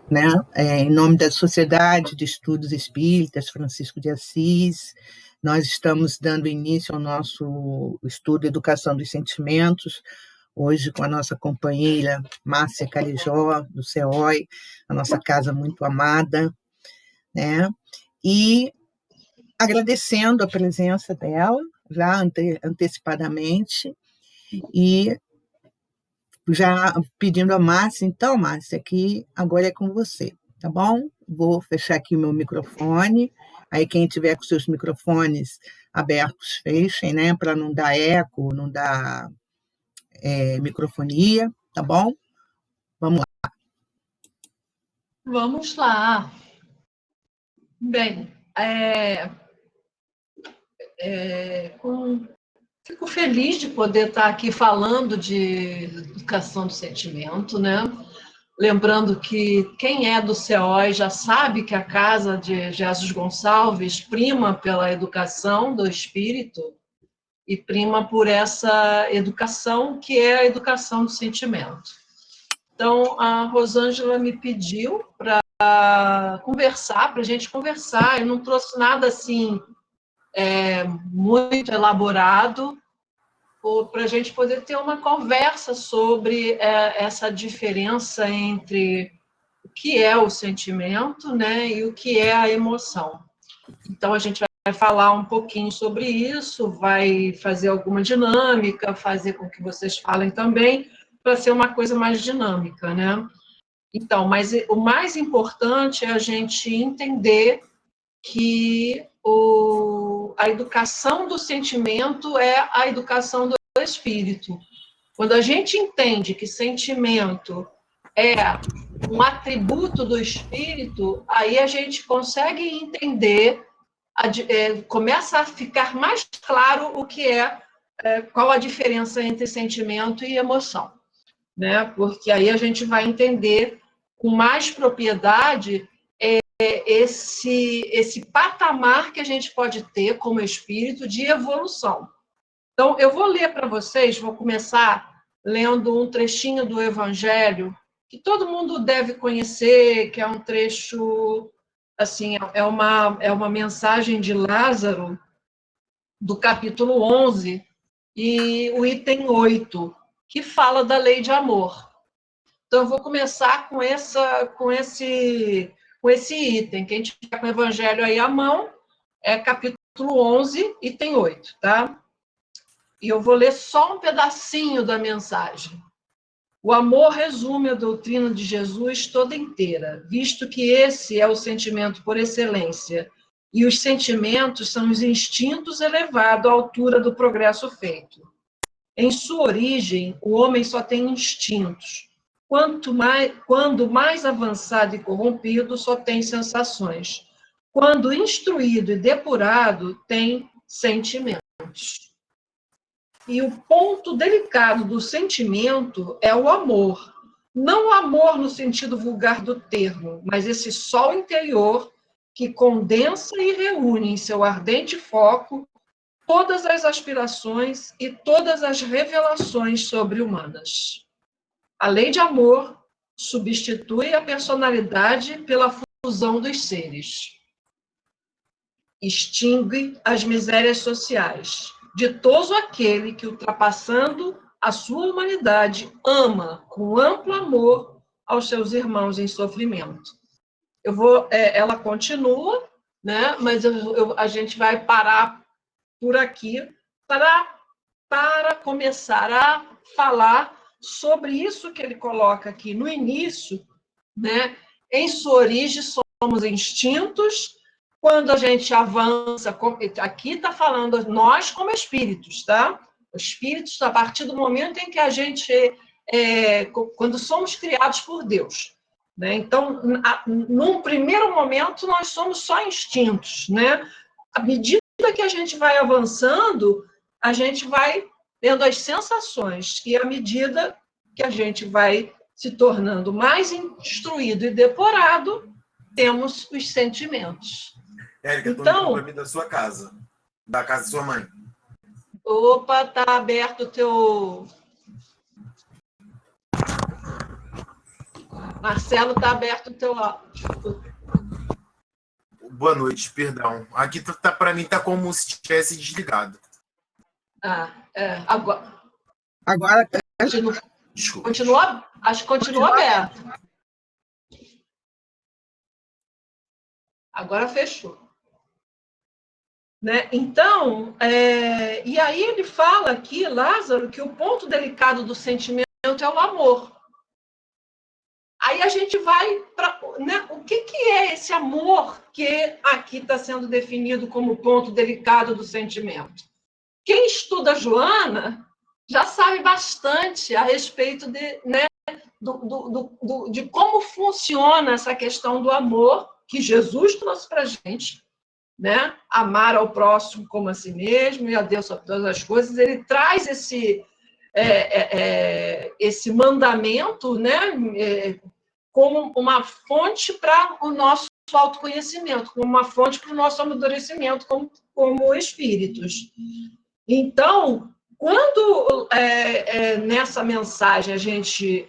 né? Em nome da Sociedade de Estudos Espíritas Francisco de Assis, nós estamos dando início ao nosso estudo Educação dos Sentimentos, hoje com a nossa companheira Márcia Calijó, do CEOI, a nossa casa muito amada, né? E agradecendo a presença dela, já antecipadamente, e já pedindo a Márcia, então, Márcia, que agora é com você, tá bom? Vou fechar aqui o meu microfone, aí quem tiver com seus microfones abertos, fechem, né, para não dar eco, não dar microfonia, tá bom? Vamos lá. Vamos lá. Bem, fico feliz de poder estar aqui falando de educação do sentimento, né? Lembrando que quem é do CEOI já sabe que a Casa de Jesus Gonçalves prima pela educação do espírito e prima por essa educação que é a educação do sentimento. Então, a Rosângela me pediu para conversar, para a gente conversar. Eu não trouxe nada assim muito elaborado, para a gente poder ter uma conversa sobre essa diferença entre o que é o sentimento, né, e o que é a emoção. Então, a gente vai falar um pouquinho sobre isso, vai fazer alguma dinâmica, fazer com que vocês falem também, para ser uma coisa mais dinâmica, né? Então, mas o mais importante é a gente entender que a educação do sentimento é a educação do espírito. Quando a gente entende que sentimento é um atributo do espírito, aí a gente consegue entender, começa a ficar mais claro o que qual a diferença entre sentimento e emoção, né? Porque aí a gente vai entender com mais propriedade esse patamar que a gente pode ter como espírito de evolução. Então, eu vou ler para vocês, vou começar lendo um trechinho do Evangelho, que todo mundo deve conhecer, que é um trecho, assim, é uma mensagem de Lázaro, do capítulo 11, e o item 8, que fala da lei de amor. Então, eu vou começar com esse item. Quem tiver com o Evangelho aí à mão, é capítulo 11, item 8, tá? E eu vou ler só um pedacinho da mensagem. O amor resume a doutrina de Jesus toda inteira, visto que esse é o sentimento por excelência, e os sentimentos são os instintos elevados à altura do progresso feito. Em sua origem, o homem só tem instintos. Quando mais avançado e corrompido, só tem sensações. Quando instruído e depurado, tem sentimentos. E o ponto delicado do sentimento é o amor. Não o amor no sentido vulgar do termo, mas esse sol interior que condensa e reúne em seu ardente foco todas as aspirações e todas as revelações sobre-humanas. A lei de amor substitui a personalidade pela fusão dos seres. Extingue as misérias sociais. Ditoso aquele que, ultrapassando a sua humanidade, ama com amplo amor aos seus irmãos em sofrimento. Ela continua, né? Mas a gente vai parar por aqui para começar a falar sobre isso que ele coloca aqui no início, né? Em sua origem somos instintos. Quando a gente avança, aqui está falando nós como espíritos, tá? Os espíritos, a partir do momento em que a gente, quando somos criados por Deus, né? Então, num primeiro momento, nós somos só instintos, né? À medida que a gente vai avançando, a gente vai tendo as sensações, e à medida que a gente vai se tornando mais instruído e depurado, temos os sentimentos. Érica, então, para mim da sua casa, da casa de sua mãe. Opa, tá aberto o teu... Marcelo, está aberto o teu áudio. Boa noite, perdão. Aqui para mim tá como se tivesse desligado. Agora continua, acho que continua aberto. Agora fechou. Né? Então, e aí ele fala aqui, Lázaro, que o ponto delicado do sentimento é o amor. Aí a gente vai para, né, o que é esse amor que aqui está sendo definido como ponto delicado do sentimento? Quem estuda Joana já sabe bastante a respeito de, né, de como funciona essa questão do amor que Jesus trouxe para a gente, né? Amar ao próximo como a si mesmo e a Deus sobre todas as coisas. Ele traz esse mandamento, né? Como uma fonte para o nosso autoconhecimento, como uma fonte para o nosso amadurecimento como espíritos. Então, quando nessa mensagem a gente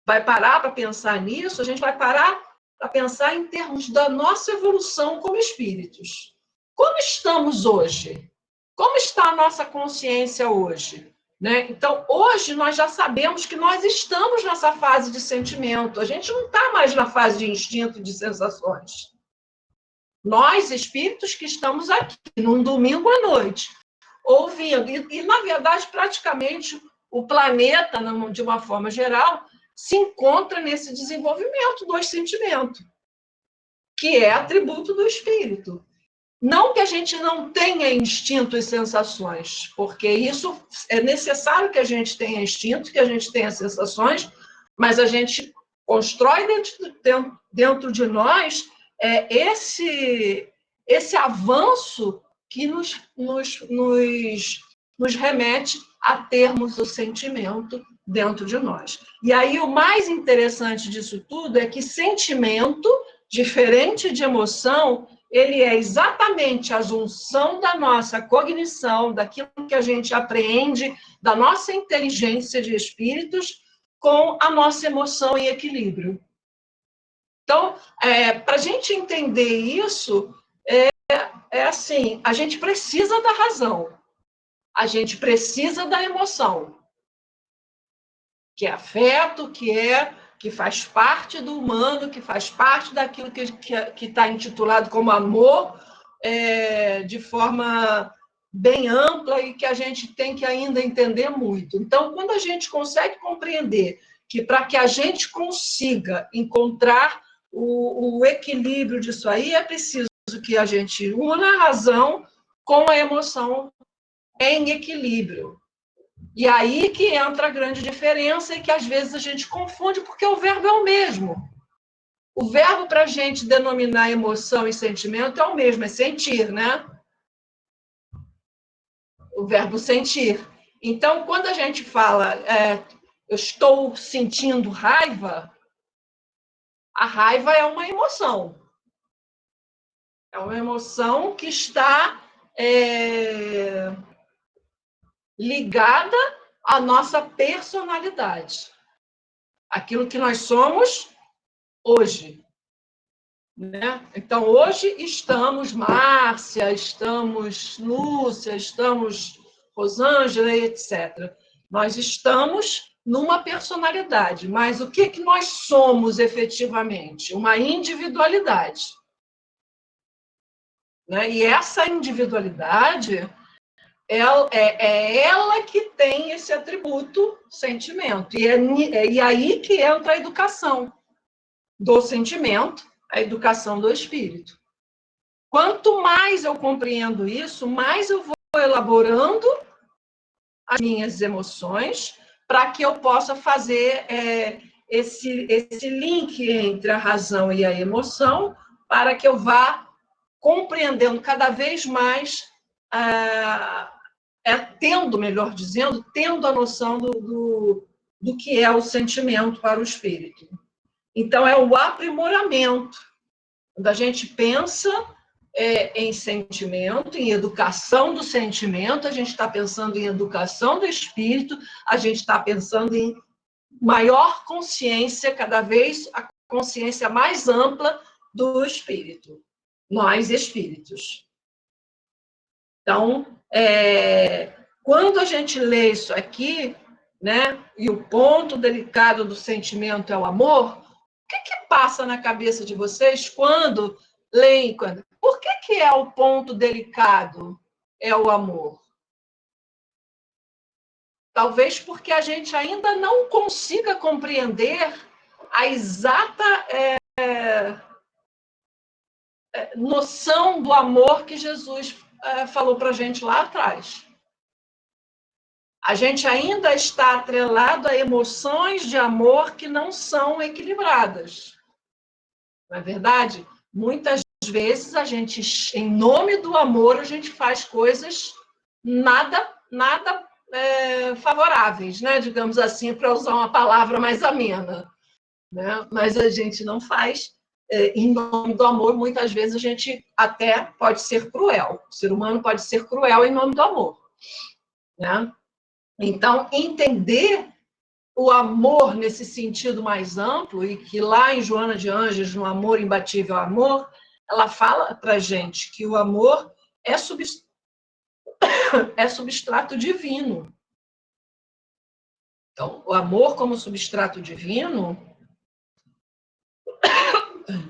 vai parar para pensar nisso, a gente vai parar para pensar em termos da nossa evolução como espíritos. Como estamos hoje? Como está a nossa consciência hoje? Né? Então, hoje nós já sabemos que nós estamos nessa fase de sentimento. A gente não está mais na fase de instinto, de sensações. Nós, espíritos que estamos aqui, num domingo à noite, ouvindo, e na verdade, praticamente, o planeta, de uma forma geral, se encontra nesse desenvolvimento do sentimento, que é atributo do espírito. Não que a gente não tenha instinto e sensações, porque isso é necessário que a gente tenha instinto, que a gente tenha sensações, mas a gente constrói dentro de nós esse avanço que nos remete a termos o sentimento dentro de nós. E aí o mais interessante disso tudo é que sentimento, diferente de emoção, ele é exatamente a junção da nossa cognição, daquilo que a gente apreende, da nossa inteligência de espíritos, com a nossa emoção em equilíbrio. Então, para a gente entender isso, assim, a gente precisa da razão, a gente precisa da emoção, que é afeto, que faz parte do humano, que faz parte daquilo que está intitulado como amor, de forma bem ampla e que a gente tem que ainda entender muito. Então, quando a gente consegue compreender que para que a gente consiga encontrar o equilíbrio disso aí, é preciso que a gente una a razão com a emoção em equilíbrio. E aí que entra a grande diferença e que às vezes a gente confunde, porque o verbo é o mesmo. O verbo para a gente denominar emoção e sentimento é o mesmo, é sentir, né? O verbo sentir. Então, quando a gente fala, eu estou sentindo raiva, a raiva é uma emoção. É uma emoção que está ligada à nossa personalidade. Aquilo que nós somos hoje. Né? Então, hoje estamos Márcia, estamos Lúcia, estamos Rosângela, etc. Nós estamos numa personalidade, mas o que nós somos efetivamente? Uma individualidade. Né? E essa individualidade é ela que tem esse atributo sentimento. E aí que entra a educação do sentimento, a educação do espírito. Quanto mais eu compreendo isso, mais eu vou elaborando as minhas emoções para que eu possa fazer esse link entre a razão e a emoção, para que eu vá compreendendo cada vez mais, melhor dizendo, tendo a noção do que é o sentimento para o espírito. Então, é o aprimoramento. Quando a gente pensa em sentimento, em educação do sentimento, a gente está pensando em educação do espírito, a gente está pensando em maior consciência, cada vez a consciência mais ampla do espírito, nós espíritos. Então, quando a gente lê isso aqui, né, e o ponto delicado do sentimento é o amor, o que passa na cabeça de vocês quando leem? Por que é o ponto delicado? É o amor. Talvez porque a gente ainda não consiga compreender a exata noção do amor que Jesus falou para a gente lá atrás. A gente ainda está atrelado a emoções de amor que não são equilibradas. Não é verdade? Muitas vezes a gente, em nome do amor, a gente faz coisas nada favoráveis, né? Digamos assim, para usar uma palavra mais amena. Né? Mas a gente não faz em nome do amor. Muitas vezes a gente até pode ser cruel. O ser humano pode ser cruel em nome do amor. Né? Então, entender o amor nesse sentido mais amplo, e que lá em Joana de Ângeles, no Amor Imbatível ao Amor, ela fala para a gente que o amor é substrato divino. Então, o amor como substrato divino...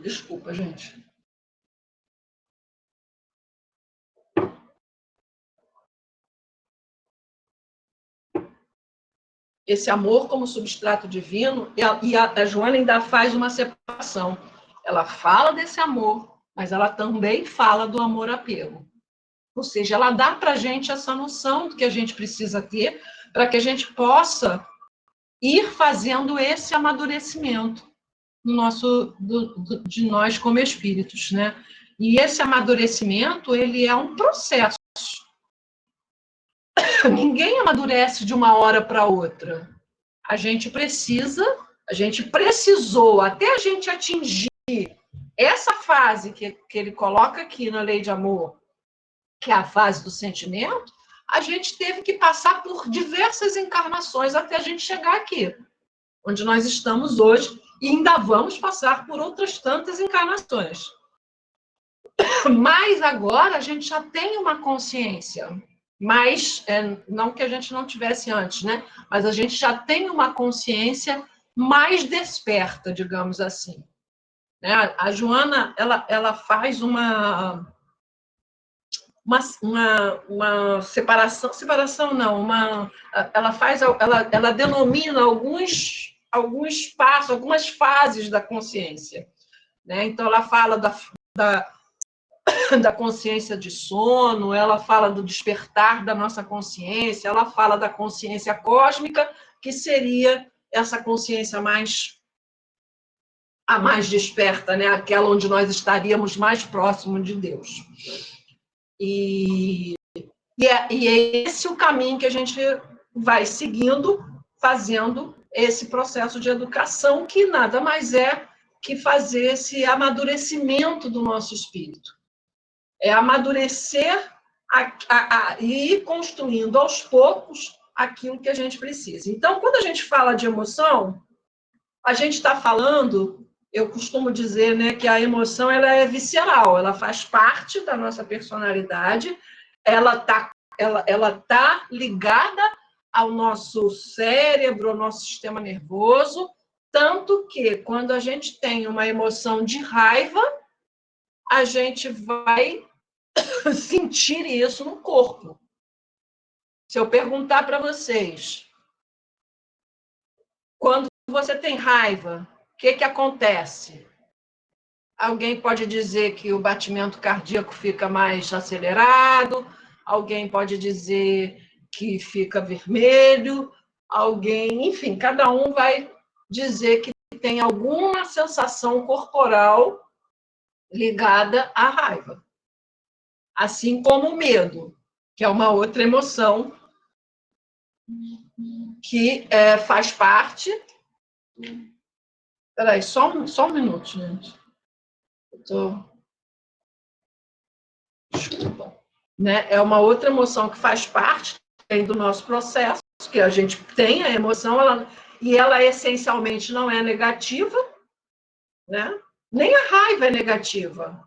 Desculpa, gente. Esse amor como substrato divino, e a Joana ainda faz uma separação. Ela fala desse amor, mas ela também fala do amor-apego. Ou seja, ela dá para a gente essa noção do que a gente precisa ter para que a gente possa ir fazendo esse amadurecimento de nós como espíritos, né? E esse amadurecimento, ele é um processo. Ninguém amadurece de uma hora para outra. A gente precisou, até a gente atingir essa fase que ele coloca aqui na Lei de Amor, que é a fase do sentimento, a gente teve que passar por diversas encarnações até a gente chegar aqui, onde nós estamos hoje, e ainda vamos passar por outras tantas encarnações. Mas agora a gente já tem uma consciência, mas não que a gente não tivesse antes, né? Mas a gente já tem uma consciência mais desperta, digamos assim. Né? A Joana, ela faz uma separação não, ela denomina alguns passos, algumas fases da consciência. Né? Então, ela fala da consciência de sono, ela fala do despertar da nossa consciência, ela fala da consciência cósmica, que seria essa consciência a mais desperta, né? Aquela onde nós estaríamos mais próximos de Deus. E é esse o caminho que a gente vai seguindo, fazendo esse processo de educação, que nada mais é que fazer esse amadurecimento do nosso espírito. É amadurecer e ir construindo aos poucos aquilo que a gente precisa. Então, quando a gente fala de emoção, a gente está falando... Eu costumo dizer, né, que a emoção ela é visceral, ela faz parte da nossa personalidade, ela tá ligada ao nosso cérebro, ao nosso sistema nervoso, tanto que quando a gente tem uma emoção de raiva, a gente vai sentir isso no corpo. Se eu perguntar para vocês, quando você tem raiva, o que acontece? Alguém pode dizer que o batimento cardíaco fica mais acelerado, alguém pode dizer que fica vermelho, enfim, cada um vai dizer que tem alguma sensação corporal ligada à raiva. Assim como o medo, que é uma outra emoção que faz parte... Espera aí, só um minuto, gente. Desculpa. Né? É uma outra emoção que faz parte do nosso processo, que a gente tem a emoção, e ela essencialmente não é negativa, né? Nem a raiva é negativa.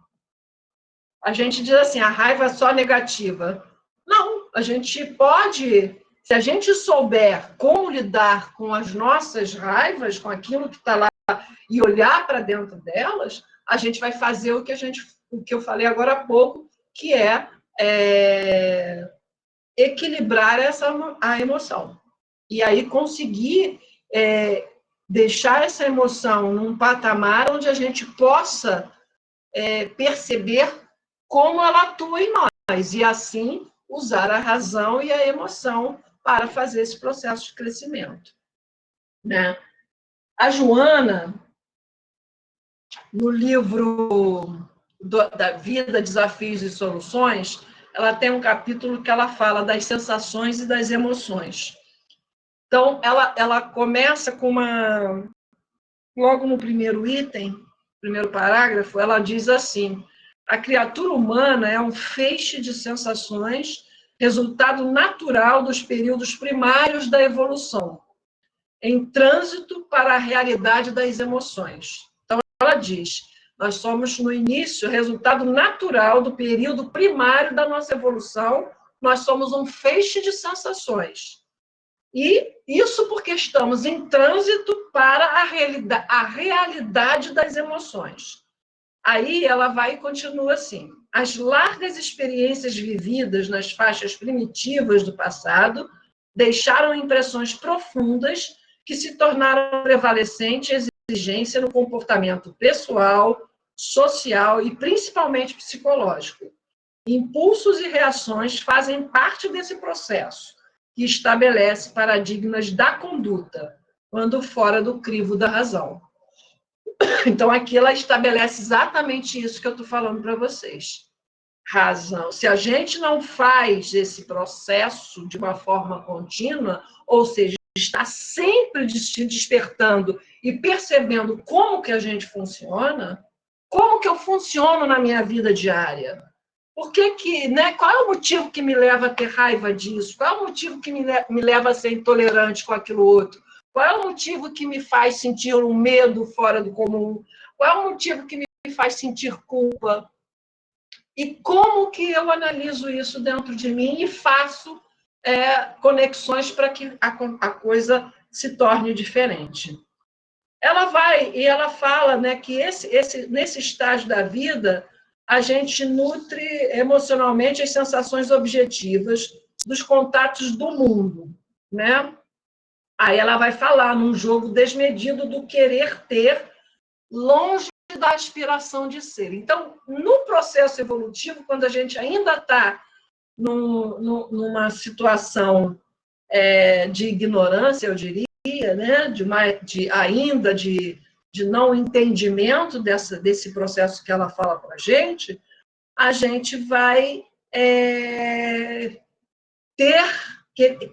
A gente diz assim, a raiva é só negativa. Não, a gente pode, se a gente souber como lidar com as nossas raivas, com aquilo que está lá, e olhar para dentro delas, a gente vai fazer o que eu falei agora há pouco, que é equilibrar a emoção. E aí conseguir deixar essa emoção num patamar onde a gente possa perceber como ela atua em nós, e assim usar a razão e a emoção para fazer esse processo de crescimento. Né? A Joana, no livro da Vida, Desafios e Soluções, ela tem um capítulo que ela fala das sensações e das emoções. Então, ela começa com logo no primeiro item, primeiro parágrafo, ela diz assim: a criatura humana é um feixe de sensações, resultado natural dos períodos primários da evolução, em trânsito para a realidade das emoções. Então, ela diz: nós somos, no início, resultado natural do período primário da nossa evolução, nós somos um feixe de sensações. E isso porque estamos em trânsito para a realidade das emoções. Aí ela vai e continua assim: as largas experiências vividas nas faixas primitivas do passado deixaram impressões profundas que se tornaram prevalecente exigência no comportamento pessoal, social e principalmente psicológico. Impulsos e reações fazem parte desse processo, que estabelece paradigmas da conduta, quando fora do crivo da razão. Então, aqui ela estabelece exatamente isso que eu estou falando para vocês. Razão. Se a gente não faz esse processo de uma forma contínua, ou seja, está sempre se despertando e percebendo como que a gente funciona, como que eu funciono na minha vida diária? Por que, né? Qual é o motivo que me leva a ter raiva disso? Qual é o motivo que me leva a ser intolerante com aquilo outro? Qual é o motivo que me faz sentir um medo fora do comum? Qual é o motivo que me faz sentir culpa? E como que eu analiso isso dentro de mim e faço conexões para que a coisa se torne diferente? Ela vai e ela fala, né, que nesse estágio da vida, a gente nutre emocionalmente as sensações objetivas dos contatos do mundo, né? Aí ela vai falar num jogo desmedido do querer ter, longe da aspiração de ser. Então, no processo evolutivo, quando a gente ainda está numa situação de ignorância, eu diria, né? de não entendimento desse processo que ela fala para a gente vai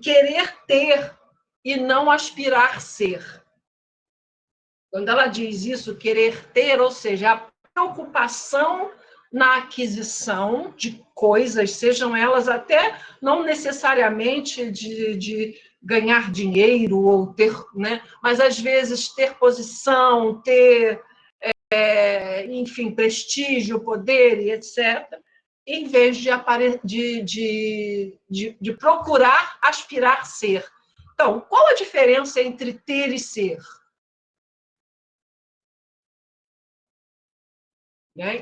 querer ter e não aspirar ser. Quando ela diz isso, querer ter, ou seja, a preocupação na aquisição de coisas, sejam elas até não necessariamente de ganhar dinheiro ou ter, né? Mas às vezes ter posição, ter, enfim, prestígio, poder e etc., em vez de procurar aspirar ser. Então, qual a diferença entre ter e ser?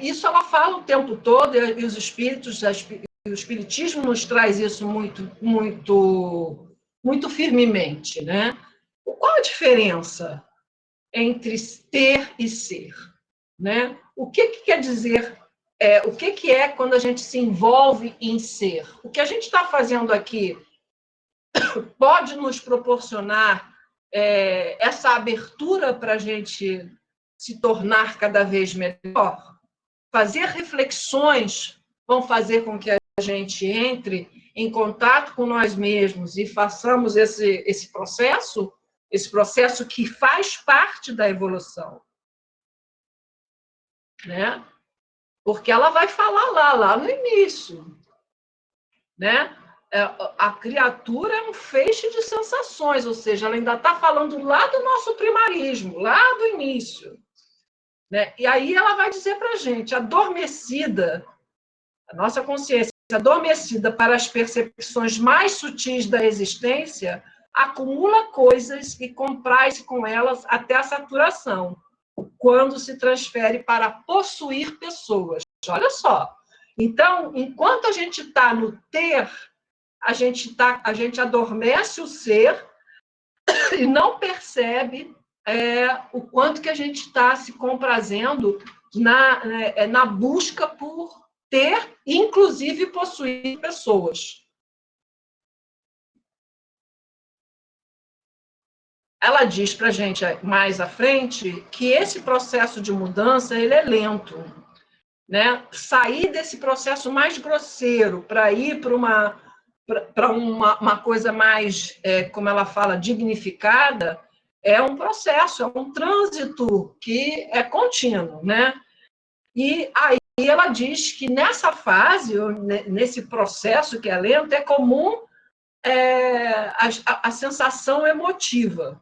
Isso ela fala o tempo todo, e os espíritos, o espiritismo nos traz isso muito firmemente, né? Qual a diferença entre ter e ser, né? O que quer dizer? O que é quando a gente se envolve em ser? O que a gente está fazendo aqui pode nos proporcionar essa abertura para a gente se tornar cada vez melhor? Fazer reflexões vão fazer com que a gente entre em contato com nós mesmos e façamos esse processo que faz parte da evolução. Né? Porque ela vai falar lá no início. Né? a criatura é um feixe de sensações, ou seja, ela ainda está falando lá do nosso primarismo, lá do início. Né? E aí ela vai dizer para a gente, adormecida, a nossa consciência adormecida para as percepções mais sutis da existência, acumula coisas e compraz com elas até a saturação, quando se transfere para possuir pessoas. Olha só. Então, enquanto a gente está no ter, a gente adormece o ser e não percebe o quanto que a gente está se comprazendo na busca por ter, inclusive possuir pessoas. Ela diz para a gente mais à frente que esse processo de mudança ele é lento, né? Sair desse processo mais grosseiro para ir para uma coisa mais, como ela fala, dignificada, é um processo, é um trânsito que é contínuo, né? E aí ela diz que nessa fase, nesse processo que é lento, é comum a sensação emotiva,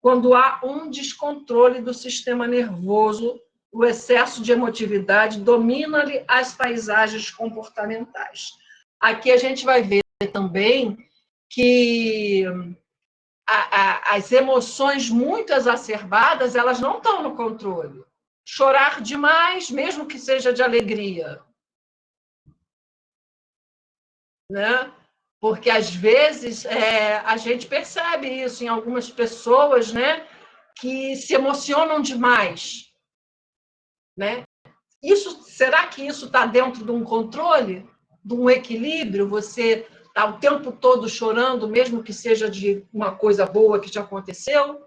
quando há um descontrole do sistema nervoso, o excesso de emotividade domina-lhe as paisagens comportamentais. Aqui a gente vai ver também que as emoções muito exacerbadas, elas não estão no controle. Chorar demais, mesmo que seja de alegria, né? Porque, às vezes, a gente percebe isso em algumas pessoas, né, que se emocionam demais. Né? Será que isso está dentro de um controle, de um equilíbrio? Você está o tempo todo chorando, mesmo que seja de uma coisa boa que te aconteceu?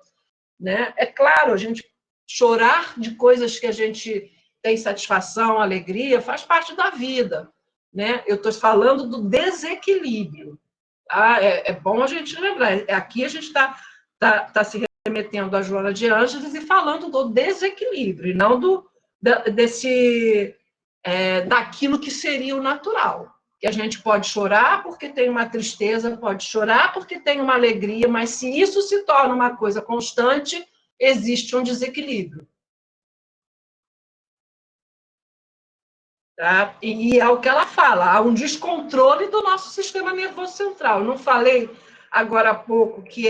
Né? É claro, a gente chorar de coisas que a gente tem satisfação, alegria, faz parte da vida. Né? Eu estou falando do desequilíbrio. Tá? É bom a gente lembrar. Aqui a gente está se remetendo a Joana de Ângeles e falando do desequilíbrio, não daquilo que seria o natural. Que a gente pode chorar porque tem uma tristeza, pode chorar porque tem uma alegria, mas se isso se torna uma coisa constante, existe um desequilíbrio. Tá? E é o que ela fala, há um descontrole do nosso sistema nervoso central. Eu não falei agora há pouco que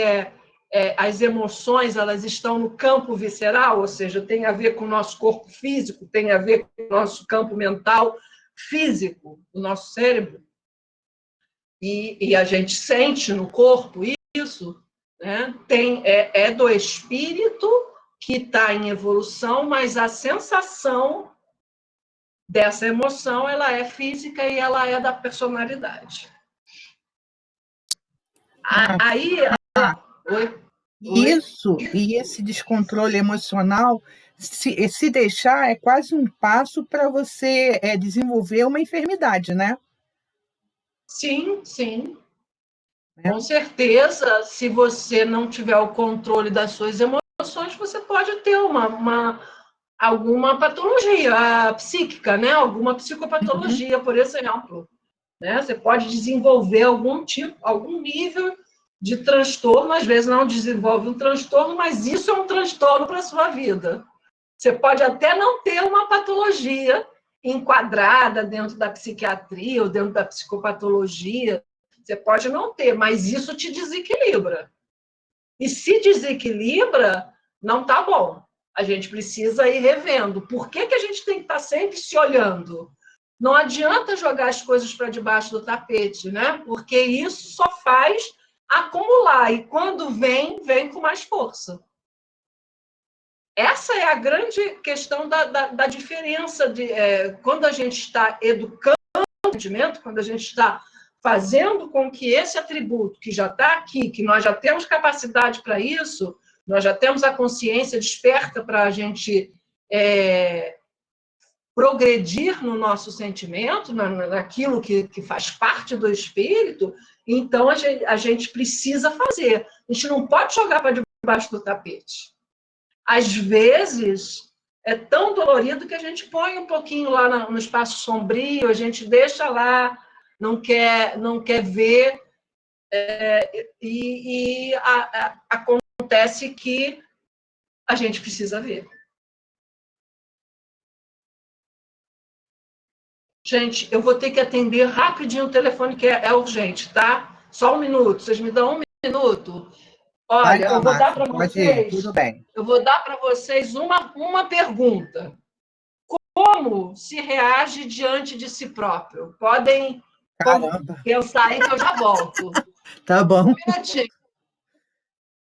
as emoções elas estão no campo visceral, ou seja, tem a ver com o nosso corpo físico, tem a ver com o nosso campo mental físico, o nosso cérebro. E a gente sente no corpo isso, né? É do espírito que está em evolução, mas a sensação dessa emoção, ela é física e ela é da personalidade. Aí, Oi? Isso, e esse descontrole emocional, se deixar, é quase um passo para você desenvolver uma enfermidade, né? Sim, sim. Com certeza, se você não tiver o controle das suas emoções, você pode ter alguma patologia psíquica, né? Alguma psicopatologia, por exemplo. Né? Você pode desenvolver algum nível de transtorno, às vezes não desenvolve um transtorno, mas isso é um transtorno para a sua vida. Você pode até não ter uma patologia enquadrada dentro da psiquiatria ou dentro da psicopatologia, você pode não ter, mas isso te desequilibra. E se desequilibra, não está bom. A gente precisa ir revendo. Por que a gente tem que estar sempre se olhando? Não adianta jogar as coisas para debaixo do tapete, né? Porque isso só faz acumular. E quando vem com mais força. Essa é a grande questão da diferença quando a gente está educando o sentimento, quando a gente está fazendo com que esse atributo que já está aqui, que nós já temos capacidade para isso, nós já temos a consciência desperta para a gente progredir no nosso sentimento, naquilo que faz parte do espírito, então a gente precisa fazer. A gente não pode jogar para debaixo do tapete. Às vezes, é tão dolorido que a gente põe um pouquinho lá no espaço sombrio, a gente deixa lá não quer ver, acontece que a gente precisa ver. Gente, eu vou ter que atender rapidinho o telefone, que é urgente, tá? Só 1 minuto. Vocês me dão 1 minuto? Olha, eu vou dar para vocês. Tudo bem. Eu vou dar para vocês uma pergunta. Como se reage diante de si próprio? Podem pensar aí que eu já volto. Tá bom. Um minutinho.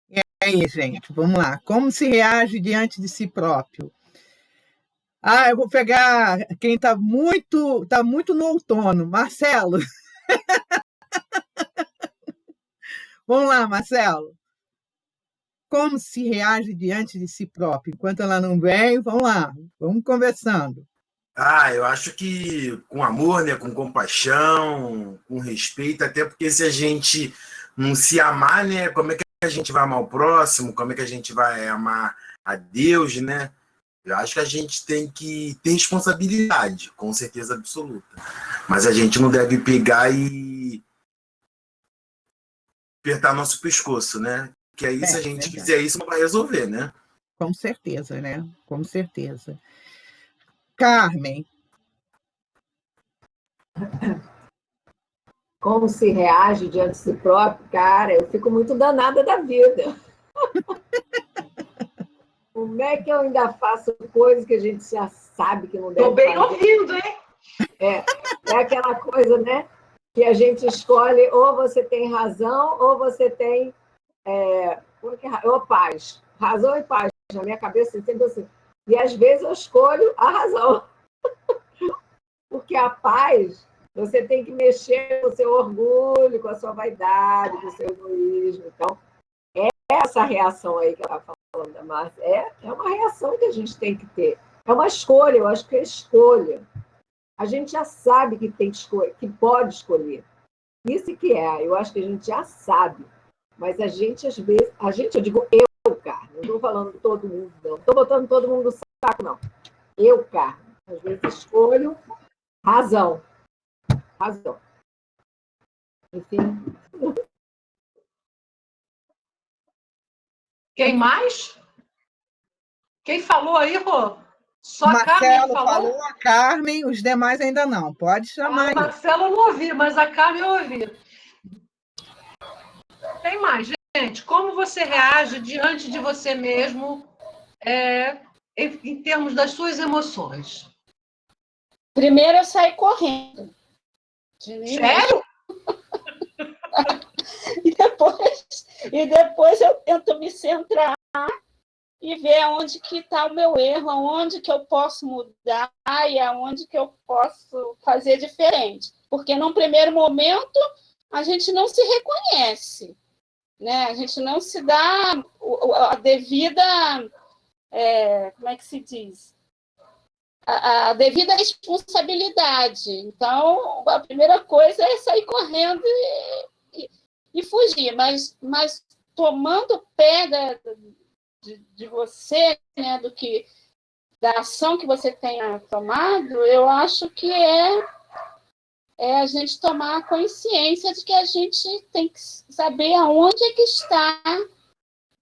E aí, gente, vamos lá. Como se reage diante de si próprio? Eu vou pegar quem está muito no outono. Marcelo. Vamos lá, Marcelo. Como se reage diante de si próprio? Enquanto ela não vem, vamos lá, vamos conversando. Eu acho que com amor, né, com compaixão, com respeito, até porque se a gente não se amar, né, como é que a gente vai amar o próximo? Como é que a gente vai amar a Deus, né? Eu acho que a gente tem que ter responsabilidade, com certeza absoluta. Mas a gente não deve pegar e apertar nosso pescoço, né? Que aí, se a gente fizer isso, não vai resolver, né? Com certeza, né? Com certeza. Carmen. Como se reage diante de si próprio? Cara, eu fico muito danada da vida. Como é que eu ainda faço coisas que a gente já sabe que não deve fazer? Estou bem ouvindo, hein? É aquela coisa, né? Que a gente escolhe ou você tem razão ou você tem paz. Razão e paz. Na minha cabeça, sempre assim. E às vezes eu escolho a razão. Porque a paz, você tem que mexer com o seu orgulho, com a sua vaidade, com o seu egoísmo. Então, essa reação aí que ela está falando da Márcia, é uma reação que a gente tem que ter. É uma escolha, eu acho que é escolha. A gente já sabe que tem escolha, que pode escolher. Isso que eu acho que a gente já sabe. Mas a gente, às vezes, eu digo eu, Carmen, não estou falando todo mundo, não. Não estou botando todo mundo no saco, não. Eu, Carmen, às vezes escolho razão. Enfim. Quem mais? Quem falou aí, Rô? Só Marcelo a Carmen falou, a Carmen, os demais ainda não. Pode chamar aí. Marcelo eu não ouvi, mas a Carmen eu ouvi. Tem mais, gente. Como você reage diante de você mesmo em termos das suas emoções? Primeiro eu saí correndo. Sério? E depois eu tento me centrar e ver aonde que está o meu erro, aonde que eu posso mudar e aonde que eu posso fazer diferente. Porque num primeiro momento a gente não se reconhece, né? A gente não se dá a devida, como é que se diz? A devida responsabilidade. Então, a primeira coisa é sair correndo e fugir, mas tomando pé de você, né, da ação que você tenha tomado, eu acho que é a gente tomar consciência de que a gente tem que saber aonde é que está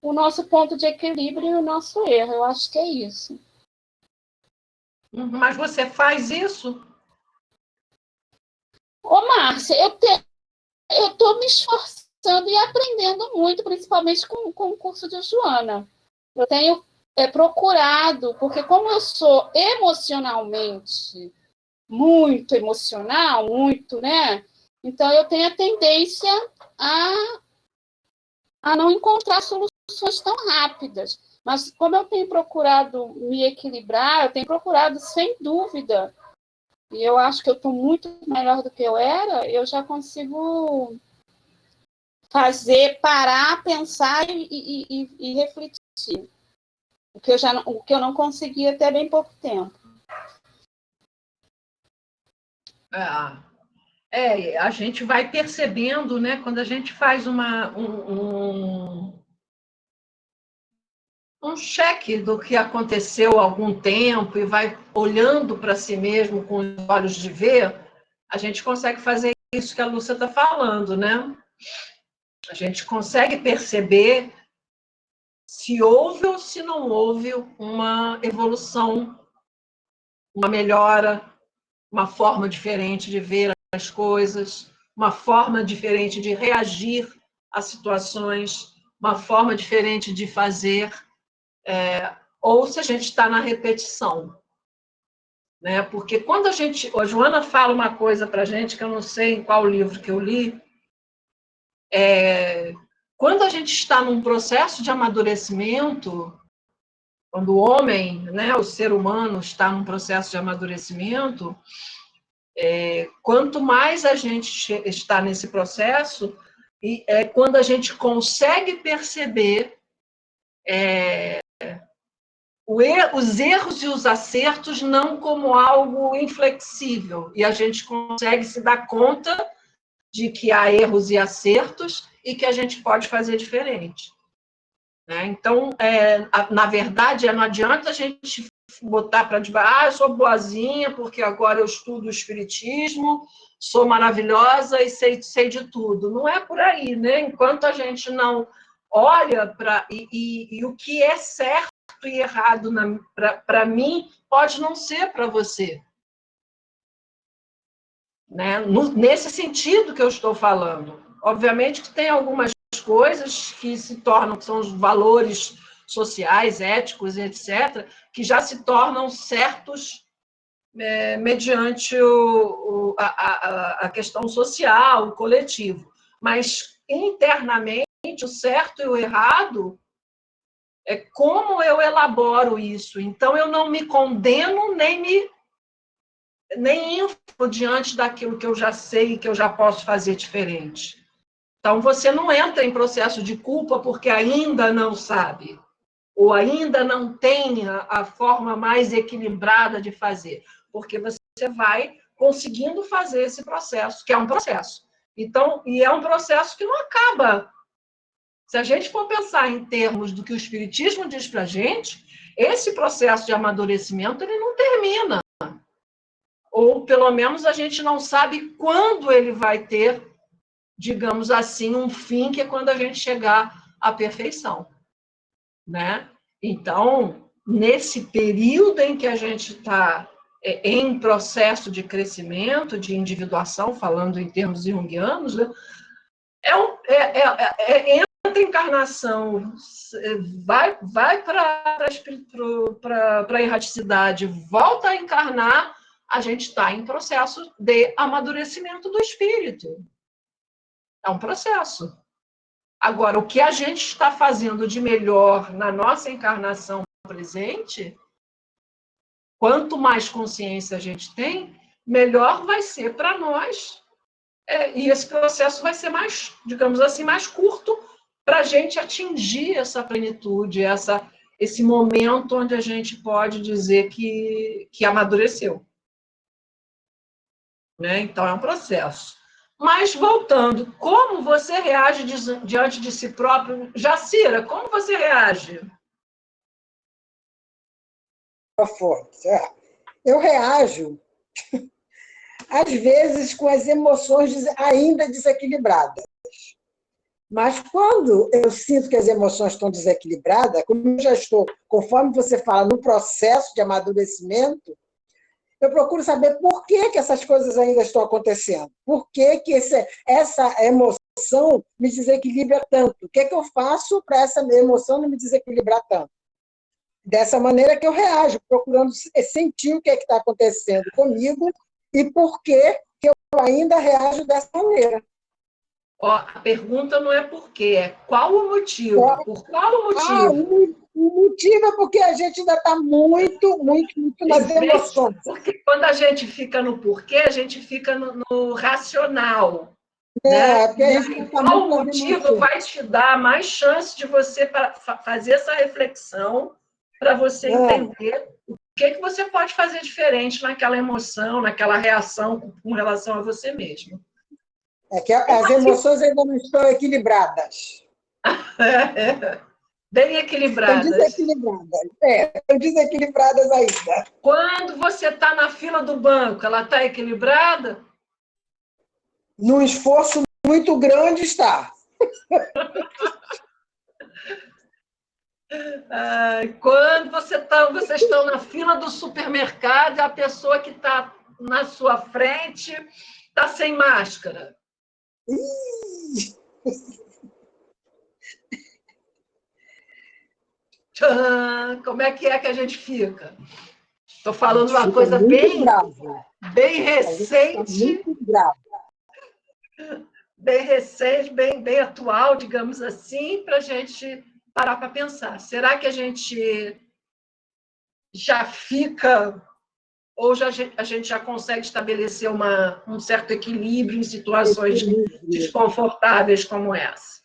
o nosso ponto de equilíbrio e o nosso erro. Eu acho que é isso. Mas você faz isso? Ô, Márcia, eu estou me esforçando e aprendendo muito, principalmente com o curso de Joana. Eu tenho procurado, porque como eu sou emocionalmente muito emocional, muito, né? Então, eu tenho a tendência a não encontrar soluções tão rápidas. Mas como eu tenho procurado me equilibrar, eu tenho procurado, sem dúvida, e eu acho que eu estou muito melhor do que eu era, eu já consigo parar, pensar e refletir. O que eu não conseguia até bem pouco tempo. A gente vai percebendo, né, quando a gente faz um cheque do que aconteceu há algum tempo e vai olhando para si mesmo com os olhos de ver, a gente consegue fazer isso que a Lúcia está falando, né? A gente consegue perceber se houve ou se não houve uma evolução, uma melhora, uma forma diferente de ver as coisas, uma forma diferente de reagir a situações, uma forma diferente de fazer, ou se a gente está na repetição. Né? Porque quando a Joana fala uma coisa para a gente, que eu não sei em qual livro que eu li, quando a gente está num processo de amadurecimento, quando o homem, né, o ser humano está num processo de amadurecimento, quanto mais a gente está nesse processo, é quando a gente consegue perceber os erros e os acertos não como algo inflexível, e a gente consegue se dar conta de que há erros e acertos e que a gente pode fazer diferente. Né? Então, na verdade, não adianta a gente botar para debaixo, eu sou boazinha porque agora eu estudo o espiritismo, sou maravilhosa e sei de tudo. Não é por aí, né? Enquanto a gente não olha para... E o que é certo e errado para mim pode não ser para você. Né? Nesse sentido que eu estou falando. Obviamente que tem algumas coisas que se tornam, que são os valores sociais, éticos, etc., que já se tornam certos mediante a questão social, o coletivo. Mas, internamente, o certo e o errado é como eu elaboro isso. Então, eu não me condeno, nem info diante daquilo que eu já sei e que eu já posso fazer diferente. Então, você não entra em processo de culpa porque ainda não sabe, ou ainda não tem a forma mais equilibrada de fazer, porque você vai conseguindo fazer esse processo, que é um processo. Então, e é um processo que não acaba. Se a gente for pensar em termos do que o Espiritismo diz para a gente, esse processo de amadurecimento ele não termina. Ou, pelo menos, a gente não sabe quando ele vai ter, digamos assim, um fim, que é quando a gente chegar à perfeição. Né? Então, nesse período em que a gente está em processo de crescimento, de individuação, falando em termos junguianos, né? Entra a encarnação, vai para a erraticidade, volta a encarnar, a gente está em processo de amadurecimento do espírito. É um processo. Agora, o que a gente está fazendo de melhor na nossa encarnação presente, quanto mais consciência a gente tem, melhor vai ser para nós. E esse processo vai ser mais, digamos assim, mais curto para a gente atingir essa plenitude, esse momento onde a gente pode dizer que amadureceu. Né? Então, é um processo. Mas, voltando, como você reage diante de si próprio? Jacira, como você reage? Eu reajo, às vezes, com as emoções ainda desequilibradas. Mas, quando eu sinto que as emoções estão desequilibradas, como eu já estou, conforme você fala, no processo de amadurecimento, eu procuro saber por que essas coisas ainda estão acontecendo. Por que essa emoção me desequilibra tanto? O que eu faço para essa emoção não me desequilibrar tanto? Dessa maneira que eu reajo, procurando sentir o que está acontecendo comigo e por que eu ainda reajo dessa maneira. A pergunta não é por quê, é qual o motivo? Por qual o motivo? O motivo é porque a gente ainda está muito nas emoções. Porque quando a gente fica no porquê, a gente fica no racional. Né? Qual motivo vai te dar mais chance de você fazer essa reflexão para você entender o que você pode fazer diferente naquela emoção, naquela reação com relação a você mesmo. É que as emoções ainda não estão equilibradas. Bem equilibradas. Estão desequilibradas ainda. Quando você está na fila do banco, ela está equilibrada? num esforço muito grande está. Quando vocês estão na fila do supermercado e a pessoa que está na sua frente está sem máscara. Tchan! Como é que a gente fica? Estou falando uma coisa bem recente, bem atual, digamos assim, para a gente parar para pensar. Será que a gente já fica, ou a gente já consegue estabelecer um certo equilíbrio em situações desconfortáveis como essa?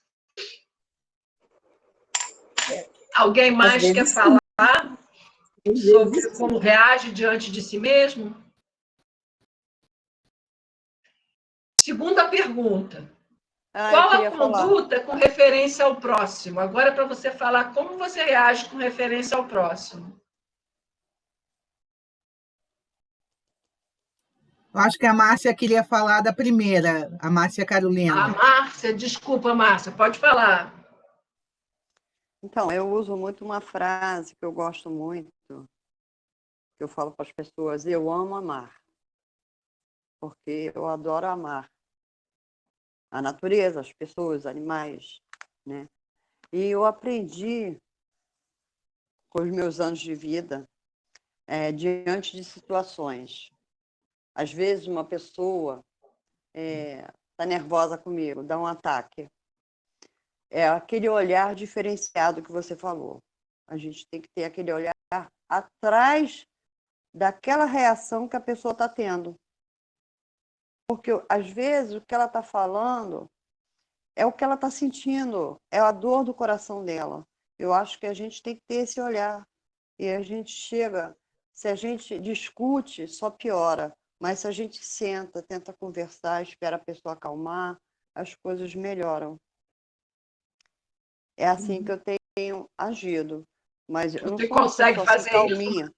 Alguém mais quer falar sobre como reage diante de si mesmo? Segunda pergunta. Qual a conduta com referência ao próximo? Agora é para você falar como você reage com referência ao próximo. Eu acho que a Márcia queria falar da primeira, a Márcia Carolina. A Márcia, desculpa, Márcia, pode falar. Então, eu uso muito uma frase que eu gosto muito, que eu falo para as pessoas: eu amo amar, porque eu adoro amar a natureza, as pessoas, os animais, né? E eu aprendi com os meus anos de vida, diante de situações. Às vezes uma pessoa está nervosa comigo, dá um ataque. É aquele olhar diferenciado que você falou. A gente tem que ter aquele olhar atrás daquela reação que a pessoa está tendo. Porque, às vezes, o que ela está falando é o que ela está sentindo, é a dor do coração dela. Eu acho que a gente tem que ter esse olhar. E a gente chega, se a gente discute, só piora. Mas se a gente senta, tenta conversar, espera a pessoa acalmar, as coisas melhoram. É assim que eu tenho agido. Mas eu não sou uma consegue pessoa assim, fazer calminha.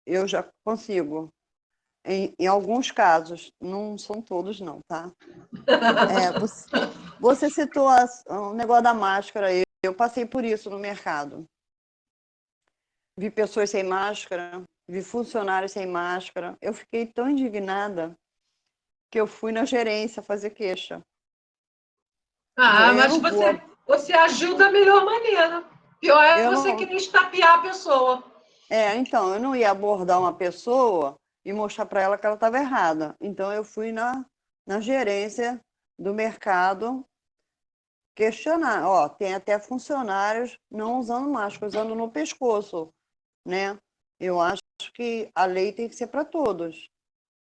Eu já consigo. Em alguns casos, não são todos não, tá? Você citou o negócio da máscara. Eu passei por isso no mercado. Vi pessoas sem máscara, vi funcionários sem máscara. Eu fiquei tão indignada que eu fui na gerência fazer queixa. Mas você ajuda da melhor maneira. Pior é você querer estapear a pessoa. Então, eu não ia abordar uma pessoa e mostrar para ela que ela estava errada. Então, eu fui na gerência do mercado questionar. Ó, tem até funcionários não usando máscara, usando no pescoço, né? Eu acho que a lei tem que ser para todos.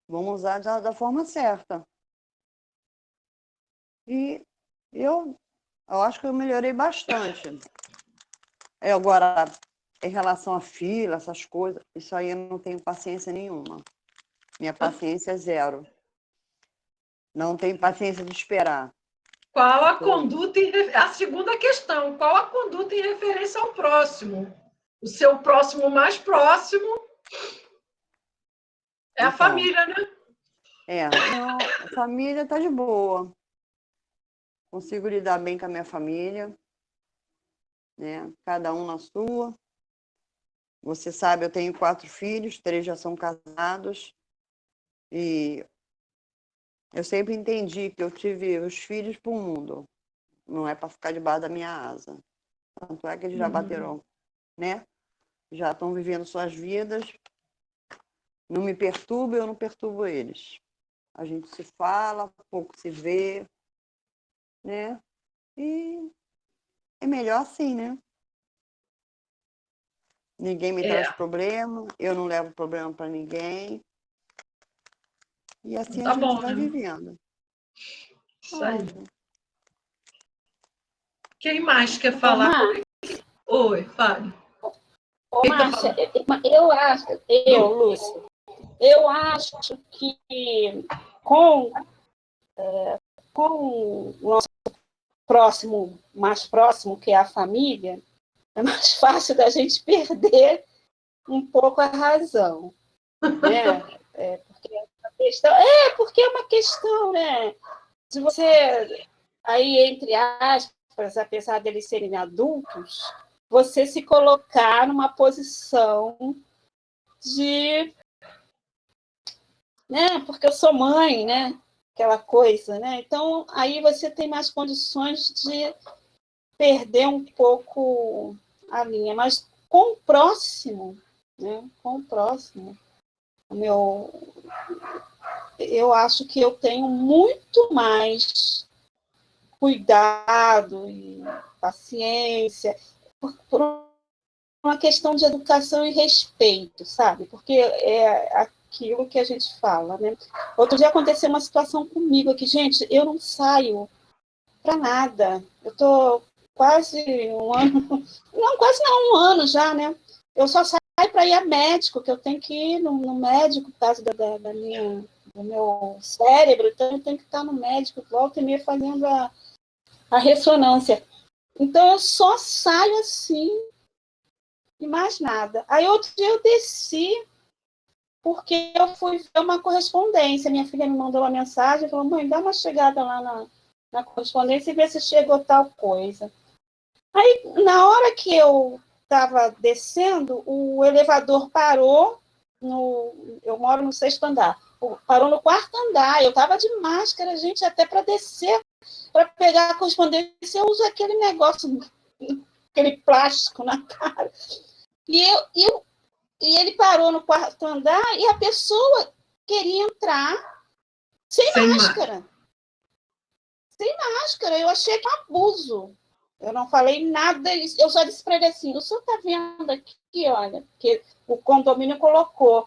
Vamos usar da forma certa. E eu acho que eu melhorei bastante. Agora, em relação à fila, essas coisas, isso aí eu não tenho paciência nenhuma. Minha paciência é zero. Não tenho paciência de esperar. Qual a conduta a segunda questão, qual a conduta em referência ao próximo? O seu próximo mais próximo é a família, né? Não, a família está de boa. Consigo lidar bem com a minha família, né? Cada um na sua. Você sabe, eu tenho 4 filhos, 3 já são casados. E eu sempre entendi que eu tive os filhos para o mundo. Não é para ficar debaixo da minha asa. Tanto é que eles já bateram, né? Já estão vivendo suas vidas. Não me perturba, eu não perturbo eles. A gente se fala, pouco se vê, né? E é melhor assim, né? Ninguém me traz problema, eu não levo problema para ninguém. E assim a gente vai vivendo. Isso aí. Quem mais quer falar? Oi, fale. Ô, Márcia, Lúcia, eu acho que com o nosso próximo, mais próximo, que é a família, é mais fácil da gente perder um pouco a razão, né? Porque é uma questão, né? Se você, aí, entre aspas, apesar deles serem adultos, você se colocar numa posição de, né? Porque eu sou mãe, né? Aquela coisa, né? Então, aí você tem mais condições de perder um pouco a linha. Mas com o próximo, né? Com o próximo, eu acho que eu tenho muito mais cuidado e paciência por uma questão de educação e respeito, sabe? Porque é aquilo que a gente fala, né? Outro dia aconteceu uma situação comigo aqui, gente, eu não saio para nada. Eu estou quase um ano, não, quase não, um ano já, né? Eu só saio para ir a médico, que eu tenho que ir no médico por causa do meu cérebro, então eu tenho que estar no médico, volta e meia fazendo a ressonância. Então eu só saio assim e mais nada. Aí outro dia eu desci porque eu fui ver uma correspondência. Minha filha me mandou uma mensagem e falou: mãe, dá uma chegada lá na correspondência e vê se chegou tal coisa. Aí, na hora que eu estava descendo, o elevador parou, eu moro no 6º andar, parou no 4º andar, eu estava de máscara, gente, até para descer, para pegar a correspondência, eu uso aquele negócio, aquele plástico na cara. E ele parou no 4º andar e a pessoa queria entrar sem máscara. Sem máscara, eu achei que um abuso. Eu não falei nada, eu só disse para ele assim: o senhor está vendo aqui, olha, que o condomínio colocou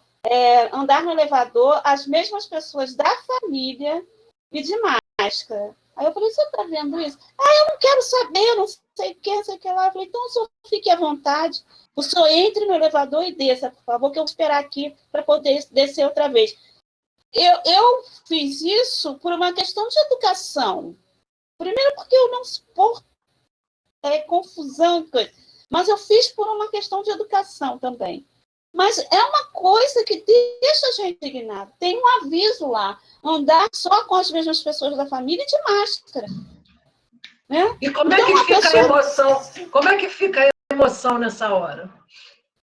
andar no elevador as mesmas pessoas da família e de máscara. Aí eu falei: o senhor está vendo isso? Eu não quero saber, eu não sei o que, não sei o que lá. Eu falei: então o senhor fique à vontade, o senhor entre no elevador e desça, por favor, que eu vou esperar aqui para poder descer outra vez. Eu fiz isso por uma questão de educação. Primeiro porque eu não suporto confusão, mas eu fiz por uma questão de educação também. Mas é uma coisa que deixa a gente indignado. Tem um aviso lá: andar só com as mesmas pessoas da família e de máscara. Né? E como é que fica a emoção? Como é que fica a emoção nessa hora?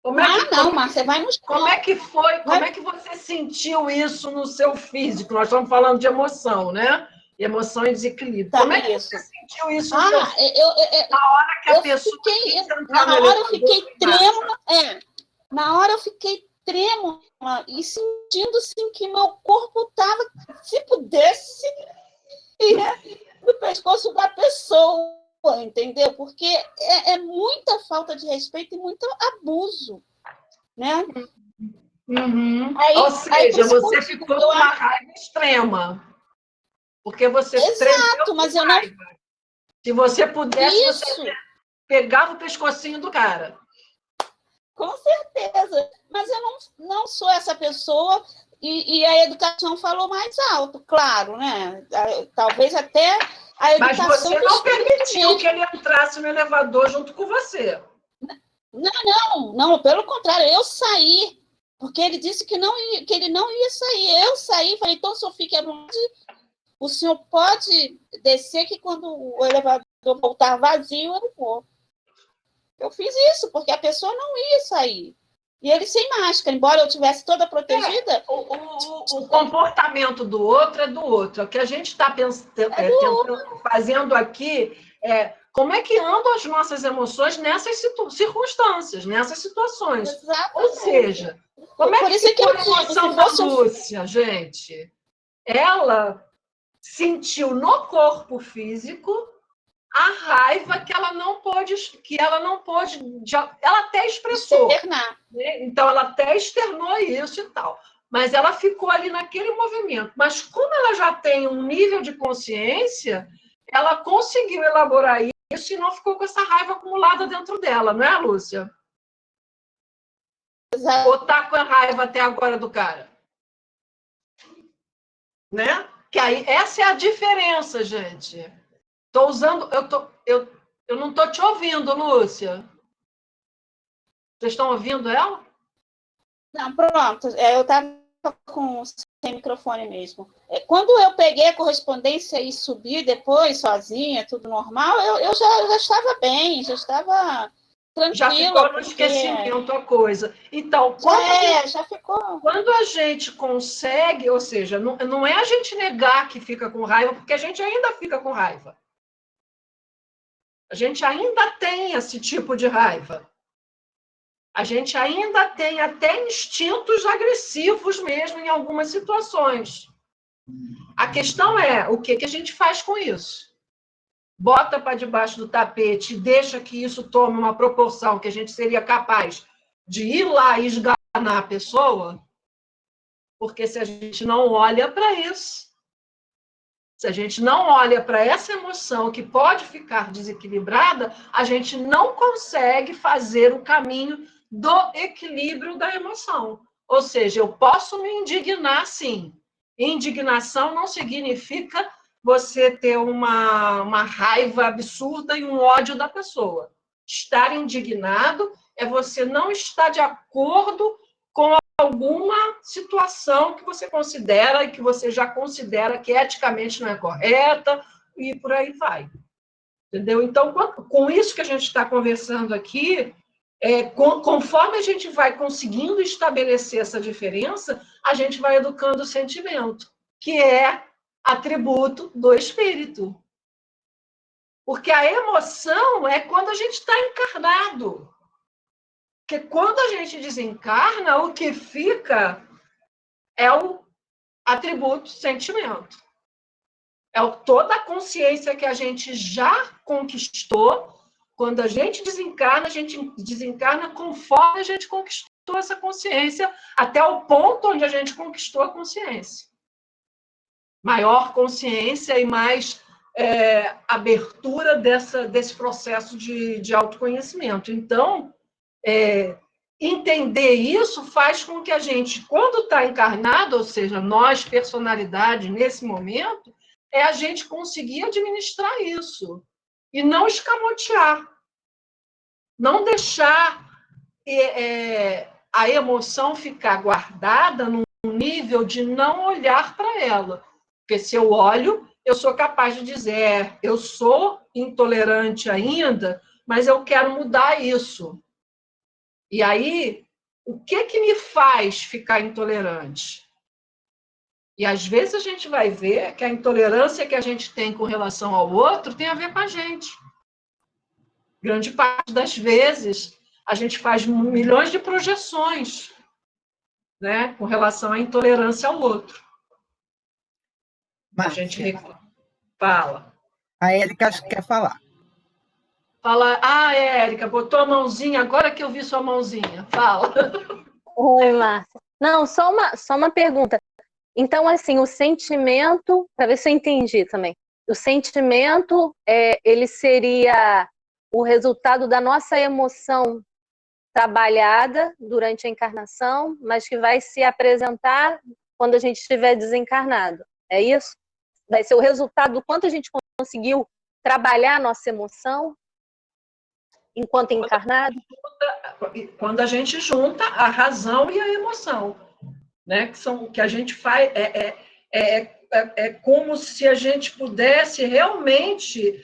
Mas você vai nos. Como é que foi? Como é que você sentiu isso no seu físico? Nós estamos falando de emoção, né? Emoção e desequilíbrio. Como é que você sentiu isso no seu físico? Na hora que a pessoa na hora eu fiquei trêmula. Na hora eu fiquei trêmula e sentindo assim, que meu corpo estava, se pudesse, no pescoço da pessoa, entendeu? Porque é muita falta de respeito e muito abuso, né? Uhum. Ou seja, você ficou com uma raiva extrema. Porque você Exato, mas eu não. Se você pudesse, você pegava o pescocinho do cara. Com certeza. Mas eu não sou essa pessoa e a educação falou mais alto, claro, né? Talvez até a educação. Mas você não permitiu que ele entrasse no elevador junto com você. Não, pelo contrário, eu saí. Porque ele disse que ele não ia sair. Eu saí, falei: então, se eu fique à vontade, o senhor pode descer, que quando o elevador voltar vazio, eu vou. Eu fiz isso, porque a pessoa não ia sair. E ele sem máscara, embora eu tivesse toda protegida. O comportamento do outro é do outro. O que a gente está fazendo aqui é como é que andam as nossas emoções nessas circunstâncias, nessas situações. Exatamente. Ou seja, como é que ficou a emoção da Lúcia, gente? Ela sentiu no corpo físico a raiva que ela não pôde, ela até expressou, né? Então ela até externou isso e tal, mas ela ficou ali naquele movimento. Mas como ela já tem um nível de consciência, ela conseguiu elaborar isso e não ficou com essa raiva acumulada dentro dela, não é, Lúcia? Exato. Ou tá com a raiva até agora do cara? Né? Que aí, essa é a diferença, gente. Estou usando. Eu não estou te ouvindo, Lúcia. Vocês estão ouvindo ela? Não, pronto. Eu estava sem microfone mesmo. Quando eu peguei a correspondência e subi depois, sozinha, tudo normal, eu já estava bem, já estava tranquila. Já ficou no esquecimento a coisa. Então, já ficou. Quando a gente consegue, ou seja, não é a gente negar que fica com raiva, porque a gente ainda fica com raiva. A gente ainda tem esse tipo de raiva. A gente ainda tem até instintos agressivos mesmo em algumas situações. A questão é, o que a gente faz com isso? Bota para debaixo do tapete e deixa que isso tome uma proporção que a gente seria capaz de ir lá e esganar a pessoa? Porque se a gente não olha para isso, se a gente não olha para essa emoção que pode ficar desequilibrada, a gente não consegue fazer o caminho do equilíbrio da emoção. Ou seja, eu posso me indignar, sim. Indignação não significa você ter uma raiva absurda e um ódio da pessoa. Estar indignado é você não estar de acordo com alguma situação que você considera e que você já considera que eticamente não é correta, e por aí vai. Entendeu? Então, com isso que a gente está conversando aqui, conforme a gente vai conseguindo estabelecer essa diferença, a gente vai educando o sentimento, que é atributo do espírito. Porque a emoção é quando a gente está encarnado. Porque quando a gente desencarna, o que fica é o atributo sentimento. É toda a consciência que a gente já conquistou. Quando a gente desencarna conforme a gente conquistou essa consciência, até o ponto onde a gente conquistou a consciência. Maior consciência e mais abertura desse processo de autoconhecimento. Então, entender isso faz com que a gente, quando está encarnado, ou seja, nós, personalidade, nesse momento, a gente conseguir administrar isso e não escamotear, não deixar a emoção ficar guardada num nível de não olhar para ela. Porque se eu olho, eu sou capaz de dizer, eu sou intolerante ainda, mas eu quero mudar isso. E aí, o que me faz ficar intolerante? E às vezes a gente vai ver que a intolerância que a gente tem com relação ao outro tem a ver com a gente. Grande parte das vezes, a gente faz milhões de projeções, né, com relação à intolerância ao outro. Márcia, a gente fala. A Érica acho que quer falar. Fala, Érica, botou a mãozinha, agora que eu vi sua mãozinha. Fala. Oi, Márcia. Não, só uma pergunta. Então, assim, o sentimento, para ver se eu entendi também, o sentimento, ele seria o resultado da nossa emoção trabalhada durante a encarnação, mas que vai se apresentar quando a gente estiver desencarnado. É isso? Vai ser o resultado do quanto a gente conseguiu trabalhar a nossa emoção enquanto encarnado? Quando a gente junta a razão e a emoção, né? Que a gente faz, é como se a gente pudesse realmente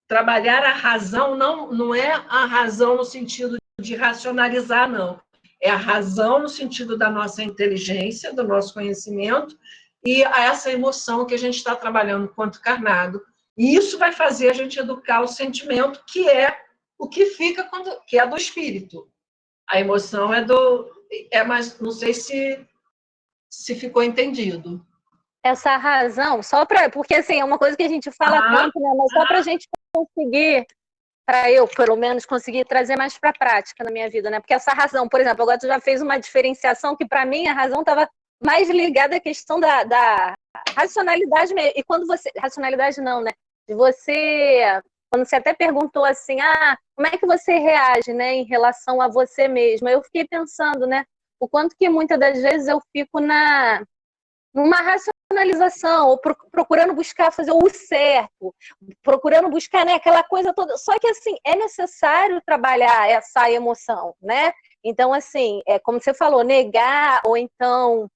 trabalhar a razão, não é a razão no sentido de racionalizar, não. É a razão no sentido da nossa inteligência, do nosso conhecimento, e essa emoção que a gente está trabalhando enquanto encarnado. E isso vai fazer a gente educar o sentimento, que é o que fica que é do espírito. A emoção mas não sei se ficou entendido. Essa razão, porque assim, é uma coisa que a gente fala tanto, né? Mas só para a gente conseguir, para eu, pelo menos, conseguir trazer mais para a prática na minha vida, né? Porque essa razão, por exemplo, agora tu já fez uma diferenciação que, para mim, a razão estava mais ligada à questão da racionalidade mesmo. E quando você... Racionalidade não, né? Quando você até perguntou assim, como é que você reage, né, em relação a você mesma? Eu fiquei pensando, né, o quanto que muitas das vezes eu fico numa racionalização, ou procurando buscar fazer o certo, procurando buscar, né, aquela coisa toda. Só que, assim, é necessário trabalhar essa emoção, né? Então, assim, como você falou, negar ou então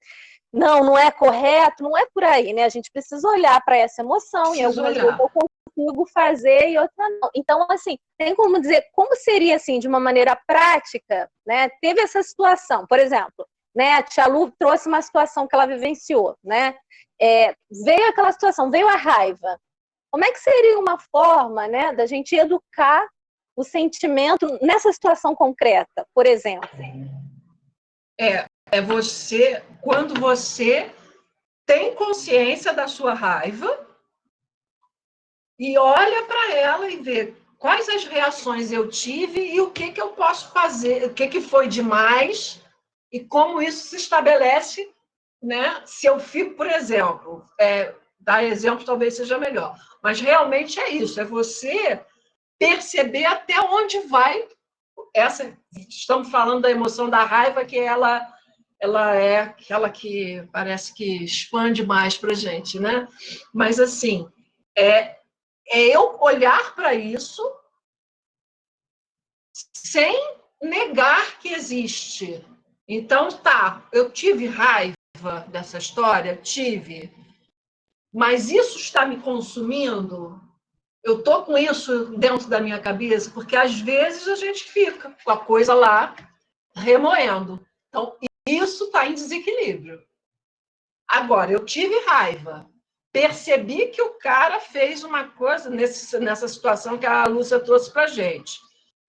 não é correto, não é por aí, né? A gente precisa olhar para essa emoção e algumas vezes eu consigo fazer e outras não. Então, assim, tem como dizer, como seria, assim, de uma maneira prática, né? Teve essa situação, por exemplo, né? A tia Lu trouxe uma situação que ela vivenciou, né? Veio aquela situação, veio a raiva. Como é que seria uma forma, né, da gente educar o sentimento nessa situação concreta, por exemplo? É você, quando você tem consciência da sua raiva e olha para ela e vê quais as reações eu tive e o que eu posso fazer, o que foi demais e como isso se estabelece, né? Se eu fico, por exemplo, dar exemplo talvez seja melhor, mas realmente é isso, é você perceber até onde vai estamos falando da emoção da raiva, que ela é aquela que parece que expande mais para a gente, né? Mas, assim, é eu olhar para isso sem negar que existe. Então, eu tive raiva dessa história? Tive. Mas isso está me consumindo? Eu estou com isso dentro da minha cabeça? Porque, às vezes, a gente fica com a coisa lá remoendo. Então, isso está em desequilíbrio. Agora, eu tive raiva. Percebi que o cara fez uma coisa nessa situação que a Lúcia trouxe para a gente.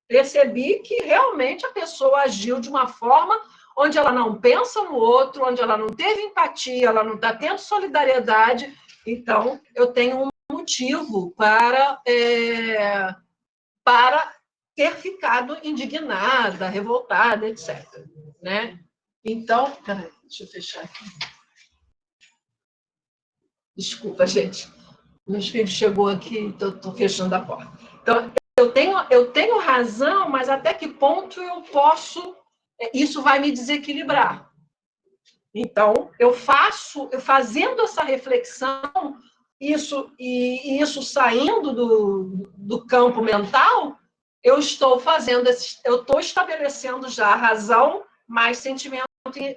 Percebi que realmente a pessoa agiu de uma forma onde ela não pensa no outro, onde ela não teve empatia, ela não está tendo solidariedade. Então, eu tenho um motivo para ter ficado indignada, revoltada, etc. Né? Então, peraí, deixa eu fechar aqui. Desculpa, gente. Meus filhos chegou aqui, estou fechando a porta. Então, eu tenho razão, mas até que ponto eu posso... Isso vai me desequilibrar. Então, fazendo essa reflexão, isso saindo do campo mental, eu estou estabelecendo já a razão, mais sentimento,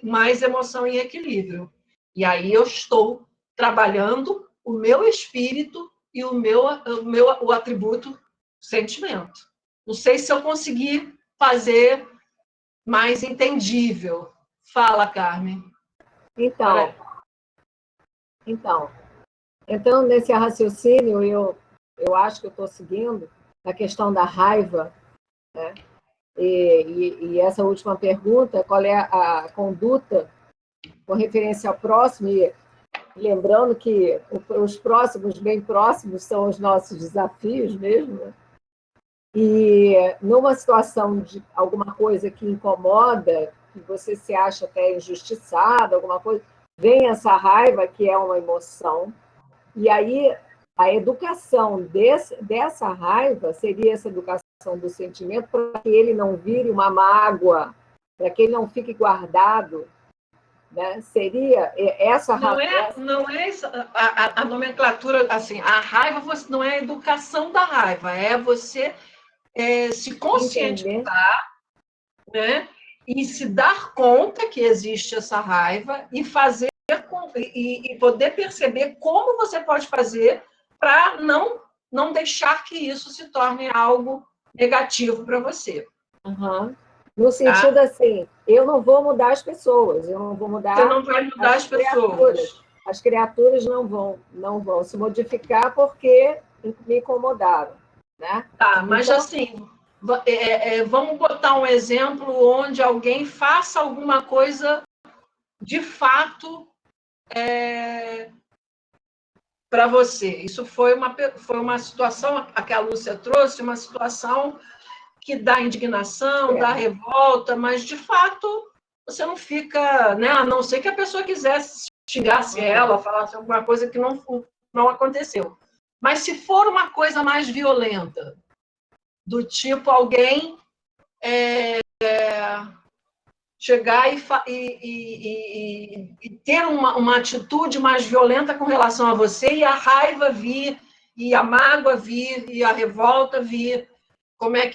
mais emoção e equilíbrio. E aí eu estou trabalhando o meu espírito e o atributo sentimento. Não sei se eu consegui fazer mais entendível. Fala, Carmen. Então, nesse raciocínio, eu acho que eu estou seguindo a questão da raiva, né? E essa última pergunta, qual é a conduta com referência ao próximo, e lembrando que os próximos, bem próximos, são os nossos desafios mesmo, né? E numa situação de alguma coisa que incomoda, que você se acha até injustiçado, alguma coisa, vem essa raiva, que é uma emoção, e aí a educação dessa raiva seria essa educação do sentimento para que ele não vire uma mágoa, para que ele não fique guardado, né? Seria essa não é a nomenclatura, assim, a raiva não é a educação da raiva, é você se conscientizar, né? E se dar conta que existe essa raiva e fazer e poder perceber como você pode fazer para não deixar que isso se torne algo negativo para você. Uhum. No sentido assim, eu não vou mudar as pessoas, eu não vou mudar. Você não vai mudar as pessoas. As criaturas não vão se modificar porque me incomodaram, né? Tá, mas então, assim, vamos botar um exemplo onde alguém faça alguma coisa de fato para você. Isso foi uma situação, a que a Lúcia trouxe, uma situação que dá indignação, dá revolta, mas, de fato, você não fica... Né? A não ser que a pessoa quisesse xingasse ela, falasse alguma coisa que não aconteceu. Mas, se for uma coisa mais violenta, do tipo alguém chegar e ter uma atitude mais violenta com relação a você, e a raiva vir, e a mágoa vir, e a revolta vir. Como é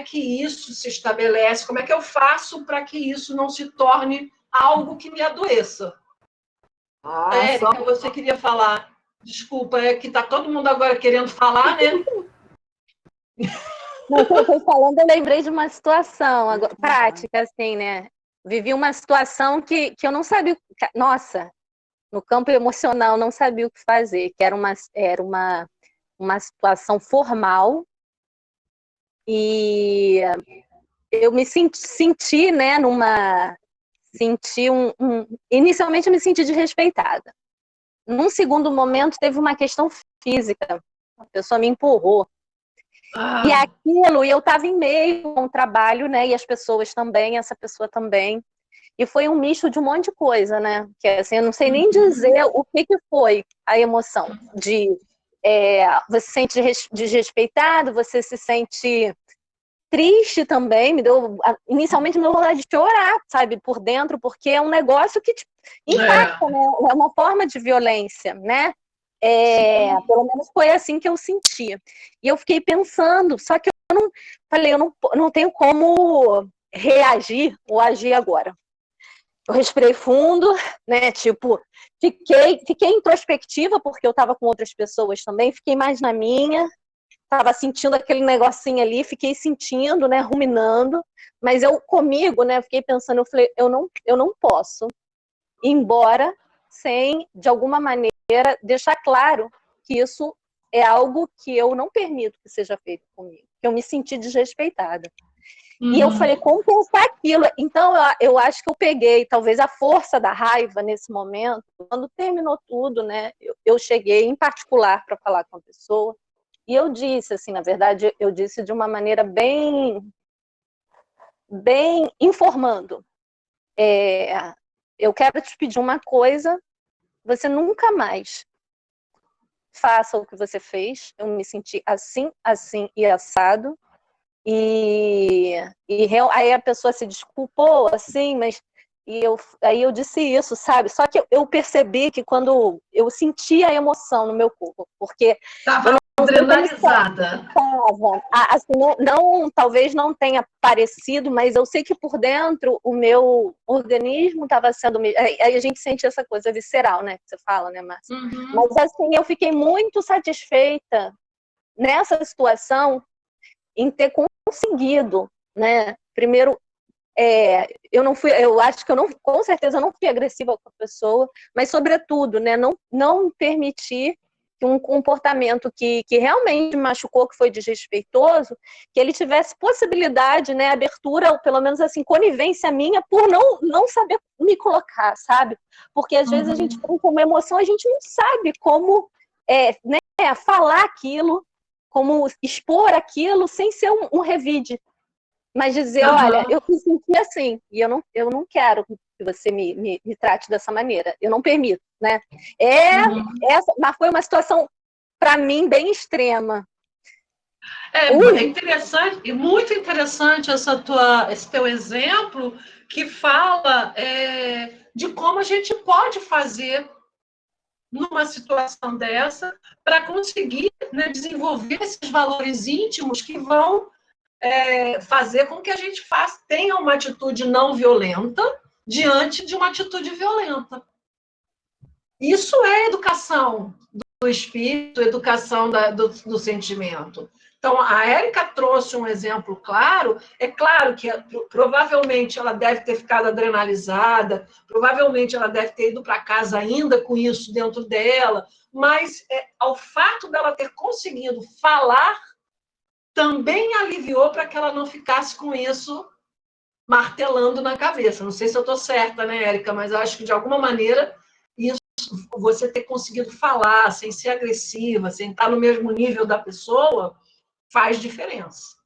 que isso se estabelece? Como é que eu faço para que isso não se torne algo que me adoeça? Érica, você queria falar. Desculpa, é que está todo mundo agora querendo falar, né? Não, eu estou falando, eu lembrei de uma situação agora, prática, assim, né? Vivi uma situação que eu não sabia. Nossa, no campo emocional, não sabia o que fazer, que era uma situação formal, e eu me senti, né, inicialmente eu me senti desrespeitada. Num segundo momento, teve uma questão física, a pessoa me empurrou. E aquilo, e eu estava em meio a um trabalho, né, e as pessoas também, essa pessoa também. E foi um misto de um monte de coisa, né? Que assim, eu não sei nem dizer o que foi a emoção de você se sente desrespeitado, você se sente triste também, inicialmente me deu vontade de chorar, sabe, por dentro, porque é um negócio que impacta, né? É uma forma de violência, né? Pelo menos foi assim que eu sentia. E eu fiquei pensando, só que eu não tenho como reagir ou agir agora. Eu respirei fundo, né? Tipo, fiquei introspectiva, porque eu estava com outras pessoas também, fiquei mais na minha, estava sentindo aquele negocinho ali, fiquei sentindo, né? Ruminando, mas eu comigo, né? Fiquei pensando, eu falei, eu não posso ir embora sem, de alguma maneira, deixar claro que isso é algo que eu não permito que seja feito comigo, que eu me senti desrespeitada. E eu falei, como pensar aquilo? Então, eu acho que eu peguei, talvez, a força da raiva nesse momento. Quando terminou tudo, né? Eu cheguei, em particular, para falar com a pessoa. E eu disse, assim, na verdade, eu disse de uma maneira bem informando. Eu quero te pedir uma coisa, você nunca mais faça o que você fez. Eu me senti assim, assim e assado. E aí a pessoa se desculpou, assim, mas aí eu disse isso, sabe? Só que eu percebi que quando eu senti a emoção no meu corpo, porque estava adrenalizada. Assim, talvez não tenha parecido, mas eu sei que por dentro o meu organismo estava sendo. Aí a gente sente essa coisa visceral, né? Que você fala, né, Márcia? Mas assim, eu fiquei muito satisfeita nessa situação em ter conseguido, né? Primeiro, eu acho que com certeza eu não fui agressiva com a pessoa, mas sobretudo, né, não permitir que um comportamento que realmente me machucou, que foi desrespeitoso, que ele tivesse possibilidade, né, abertura, ou pelo menos assim, conivência minha, por não saber me colocar, sabe? Porque às vezes a gente tem uma emoção, a gente não sabe como né, falar aquilo, como expor aquilo sem ser um revide. Mas dizer, olha, eu me senti assim, e eu não quero que você me trate dessa maneira. Eu não permito, né? Mas foi uma situação, para mim, bem extrema. É interessante, e muito interessante esse teu exemplo, que fala de como a gente pode fazer numa situação dessa para conseguir, né, desenvolver esses valores íntimos que vão fazer com que a gente tenha uma atitude não violenta diante de uma atitude violenta. Isso é educação do espírito, educação do sentimento. Então, a Érica trouxe um exemplo claro. É claro que provavelmente ela deve ter ficado adrenalizada, provavelmente ela deve ter ido para casa ainda com isso dentro dela, mas ao fato dela ter conseguido falar, também aliviou para que ela não ficasse com isso martelando na cabeça. Não sei se eu estou certa, né, Érica? Mas eu acho que, de alguma maneira, isso, você ter conseguido falar sem ser agressiva, sem estar no mesmo nível da pessoa, faz diferença.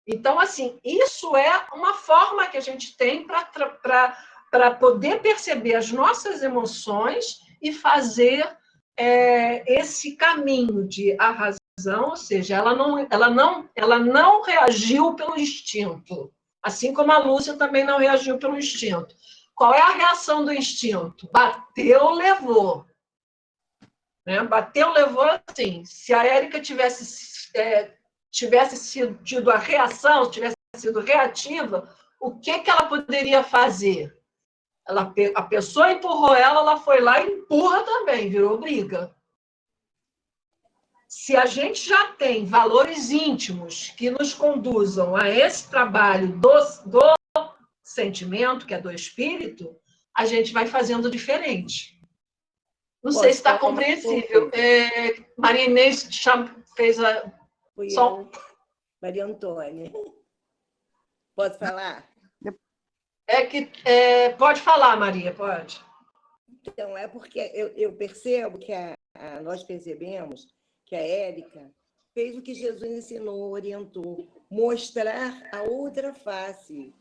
Então, assim, isso é uma forma que a gente tem para poder perceber as nossas emoções e fazer esse caminho de arrasar, ou seja, ela não reagiu pelo instinto, assim como a Lúcia também não reagiu pelo instinto. Qual é a reação do instinto? Bateu, levou. Né? Bateu, levou, assim. Se a Érica tivesse tivesse tido a reação, tivesse sido reativa, o que ela poderia fazer? A pessoa empurrou ela foi lá e empurra também, virou briga. Se a gente já tem valores íntimos que nos conduzam a esse trabalho do sentimento, que é do espírito, a gente vai fazendo diferente. Não sei se está compreensível. Maria Inês fez a... Maria Antônia. Pode falar? Pode falar, Maria, pode. Então, é porque eu percebo que nós percebemos que a Érica fez o que Jesus ensinou, orientou, mostrar a outra face.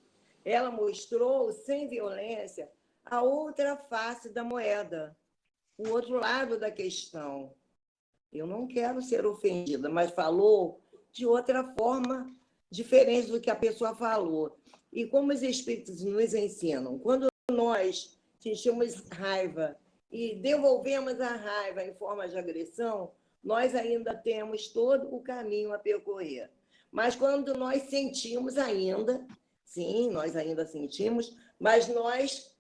Ela mostrou, sem violência, a outra face da moeda, o outro lado da questão. Eu não quero ser ofendida, mas falou de outra forma, diferente do que a pessoa falou. E como os espíritos nos ensinam, quando nós sentimos raiva e devolvemos a raiva em forma de agressão, nós ainda temos todo o caminho a percorrer. Mas quando nós sentimos ainda, sim, nós ainda sentimos, mas nós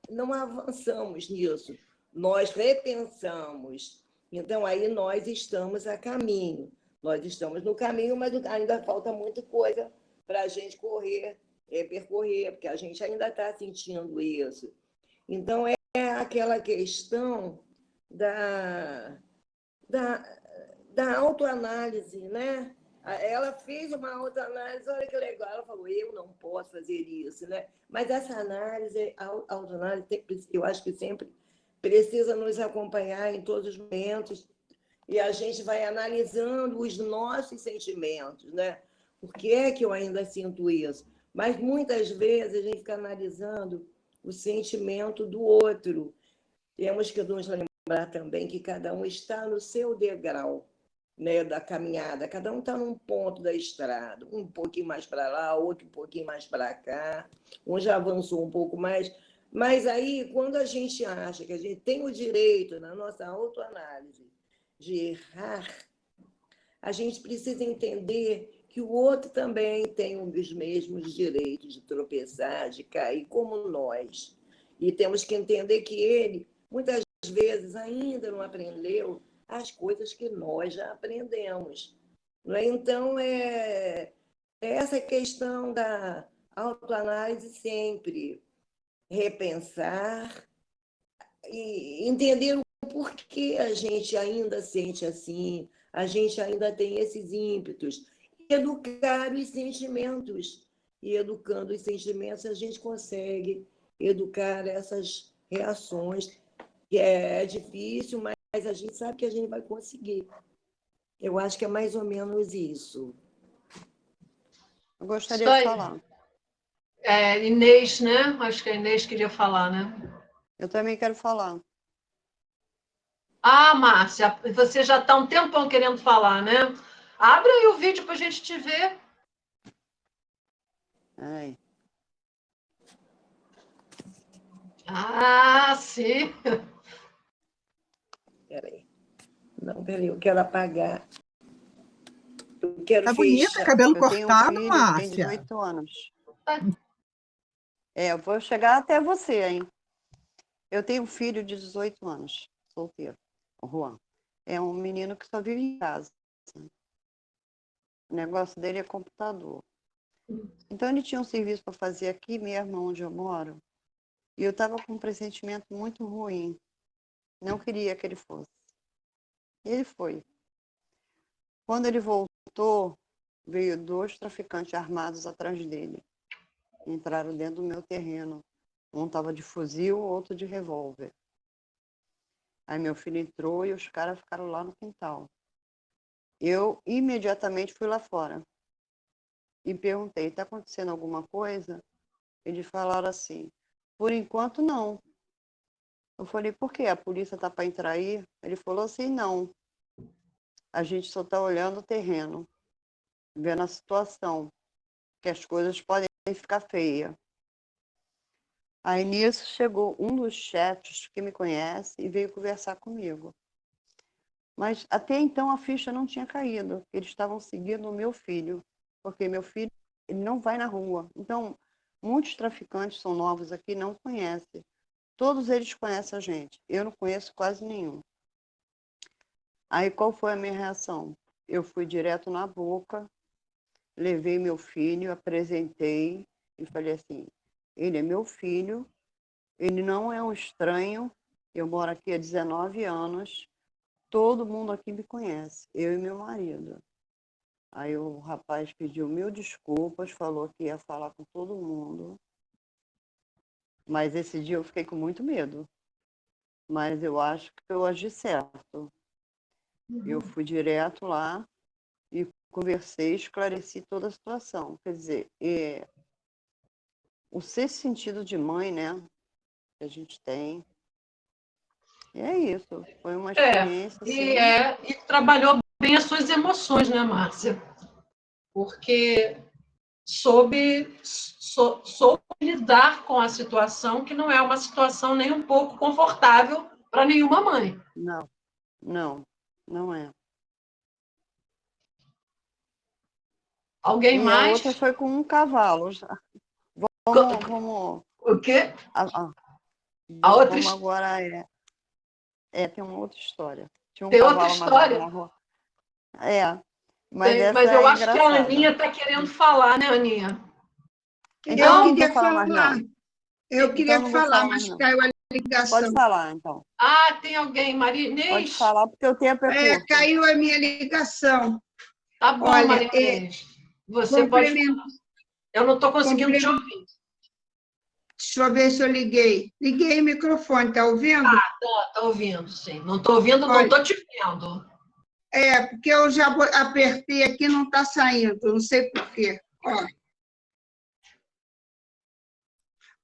não avançamos nisso, nós repensamos. Então, aí nós estamos a caminho. Nós estamos no caminho, mas ainda falta muita coisa para a gente percorrer, porque a gente ainda está sentindo isso. Então, é aquela questão da autoanálise, né? Ela fez uma autoanálise, olha que legal, ela falou, eu não posso fazer isso, né? Mas essa análise, a autoanálise, eu acho que sempre precisa nos acompanhar em todos os momentos, e a gente vai analisando os nossos sentimentos, né? Por que é que eu ainda sinto isso? Mas muitas vezes a gente fica analisando o sentimento do outro. Temos que nos lembrar também que cada um está no seu degrau, né, da caminhada, cada um está num ponto da estrada, um pouquinho mais para lá, outro um pouquinho mais para cá, um já avançou um pouco mais. Mas aí, quando a gente acha que a gente tem o direito, na nossa autoanálise, de errar, a gente precisa entender que o outro também tem os mesmos direitos de tropeçar, de cair, como nós. E temos que entender que ele, muitas vezes, ainda não aprendeu as coisas que nós já aprendemos. Não é? Então, essa questão da autoanálise sempre. Repensar e entender o porquê a gente ainda sente assim, a gente ainda tem esses ímpetos. Educar os sentimentos. E educando os sentimentos, a gente consegue educar essas reações, que é difícil, mas a gente sabe que a gente vai conseguir. Eu acho que é mais ou menos isso. Eu gostaria de falar. Inês, né? Acho que a Inês queria falar, né? Eu também quero falar. Ah, Márcia, você já está um tempão querendo falar, né? Abre aí o vídeo para a gente te ver. Ai. Ah, sim. Peraí. Não, peraí, eu quero apagar. Eu quero Tá bonita, cabelo cortado, Márcia. Tem 18 anos. Eu vou chegar até você, hein? Eu tenho um filho de 18 anos, solteiro, o Juan. É um menino que só vive em casa. O negócio dele é computador. Então, ele tinha um serviço para fazer aqui mesmo, onde eu moro, e eu estava com um pressentimento muito ruim. Não queria que ele fosse. E ele foi. Quando ele voltou, veio 2 traficantes armados atrás dele. Entraram dentro do meu terreno. Um estava de fuzil, outro de revólver. Aí meu filho entrou e os caras ficaram lá no quintal. Eu imediatamente fui lá fora e perguntei, está acontecendo alguma coisa? Eles falaram assim, por enquanto não. Eu falei, por quê? A polícia está para entrar aí? Ele falou assim, não. A gente só está olhando o terreno, vendo a situação, que as coisas podem ficar feias. Aí nisso chegou um dos chefes que me conhece e veio conversar comigo. Mas até então a ficha não tinha caído. Eles estavam seguindo o meu filho, porque meu filho ele não vai na rua. Então, muitos traficantes são novos aqui, não conhecem. Todos eles conhecem a gente. Eu não conheço quase nenhum. Aí, qual foi a minha reação? Eu fui direto na boca, levei meu filho, apresentei e falei assim, ele é meu filho, ele não é um estranho, eu moro aqui há 19 anos, todo mundo aqui me conhece, eu e meu marido. Aí o rapaz pediu 1000 desculpas, falou que ia falar com todo mundo, mas esse dia eu fiquei com muito medo. Mas eu acho que eu agi certo. Eu fui direto lá e conversei, esclareci toda a situação. Quer dizer, o sexto sentido de mãe, né, que a gente tem, e é isso. Foi uma experiência assim. E trabalhou bem as suas emoções, né, Márcia? Porque soube lidar com a situação, que não é uma situação nem um pouco confortável para nenhuma mãe. Não é. Alguém e mais? A outra foi com um cavalo. Vamos. O quê? A outra agora tem uma outra história. Tinha um tem cavalo outra história? na rua. Mas essa mas eu é acho que a Aninha está querendo falar, né, Aninha? Então, Eu queria falar. Eu queria não vou falar, mais, mas não. caiu a ligação. Pode falar, então. Tem alguém, Marinês? Pode falar, porque o tempo é curto. Caiu a minha ligação. Tá bom, Marinês. Você pode falar. Eu não estou conseguindo te ouvir. Deixa eu ver se eu liguei. Liguei o microfone, está ouvindo? Tá ouvindo, sim. Não estou ouvindo, não estou te vendo. Porque eu já apertei aqui e não está saindo, não sei por quê.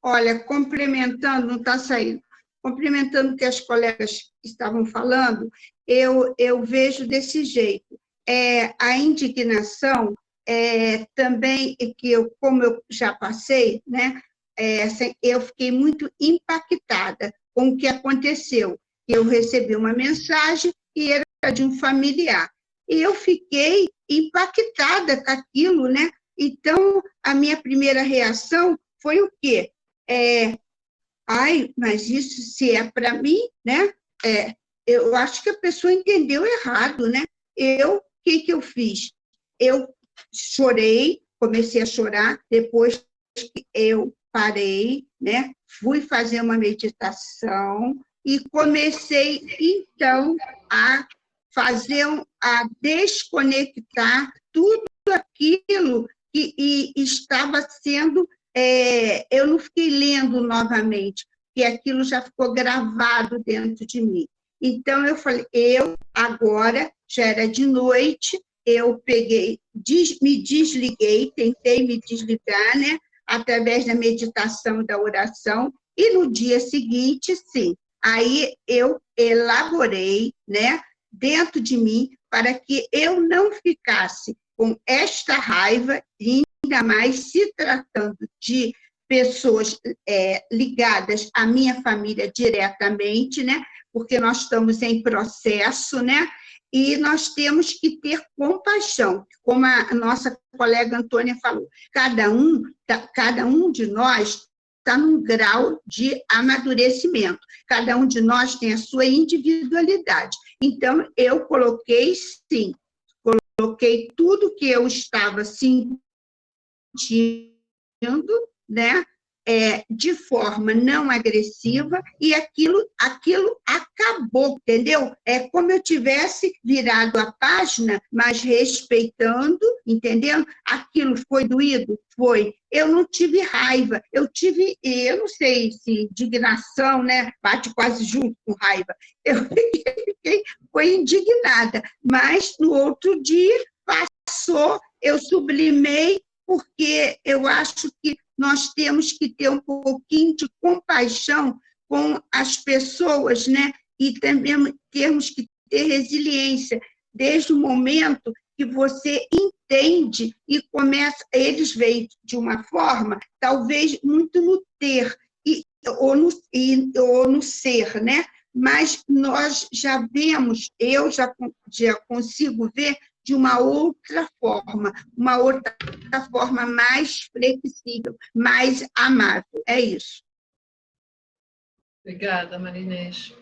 Olha, complementando, não está saindo. Complementando o que as colegas estavam falando, eu vejo desse jeito. A indignação também, como eu já passei, né, eu fiquei muito impactada com o que aconteceu. Eu recebi uma mensagem e era de um familiar. E eu fiquei impactada com aquilo, né? Então, a minha primeira reação foi o quê? Mas isso se é para mim, né? Eu acho que a pessoa entendeu errado, né? O que eu fiz? Eu chorei, comecei a chorar, depois que eu parei, né? Fui fazer uma meditação e comecei, então, a desconectar tudo aquilo que estava sendo... eu não fiquei lendo novamente, porque aquilo já ficou gravado dentro de mim. Então, eu falei, agora, já era de noite, eu me desliguei, tentei me desligar, né, através da meditação, da oração, e no dia seguinte, sim, aí eu elaborei, né, dentro de mim, para que eu não ficasse com esta raiva, ainda mais se tratando de pessoas ligadas à minha família diretamente, né, porque nós estamos em processo, né, e nós temos que ter compaixão, como a nossa colega Antônia falou. Cada um de nós está num grau de amadurecimento. Cada um de nós tem a sua individualidade. Então, eu coloquei tudo que eu estava sentindo, né, de forma não agressiva, e aquilo acabou, entendeu? É como eu tivesse virado a página, mas respeitando, entendeu? Aquilo foi doído? Foi. Eu não tive raiva, eu não sei se indignação, né, bate quase junto com raiva. Eu foi indignada, mas no outro dia passou, eu sublimei, porque eu acho que nós temos que ter um pouquinho de compaixão com as pessoas, né? E também temos que ter resiliência, desde o momento que você entende e começa, eles veem de uma forma, talvez muito no ter, ou no ser, né? mas nós já vemos, eu já consigo ver de uma outra forma mais flexível, mais amável. É isso. Obrigada, Marinês.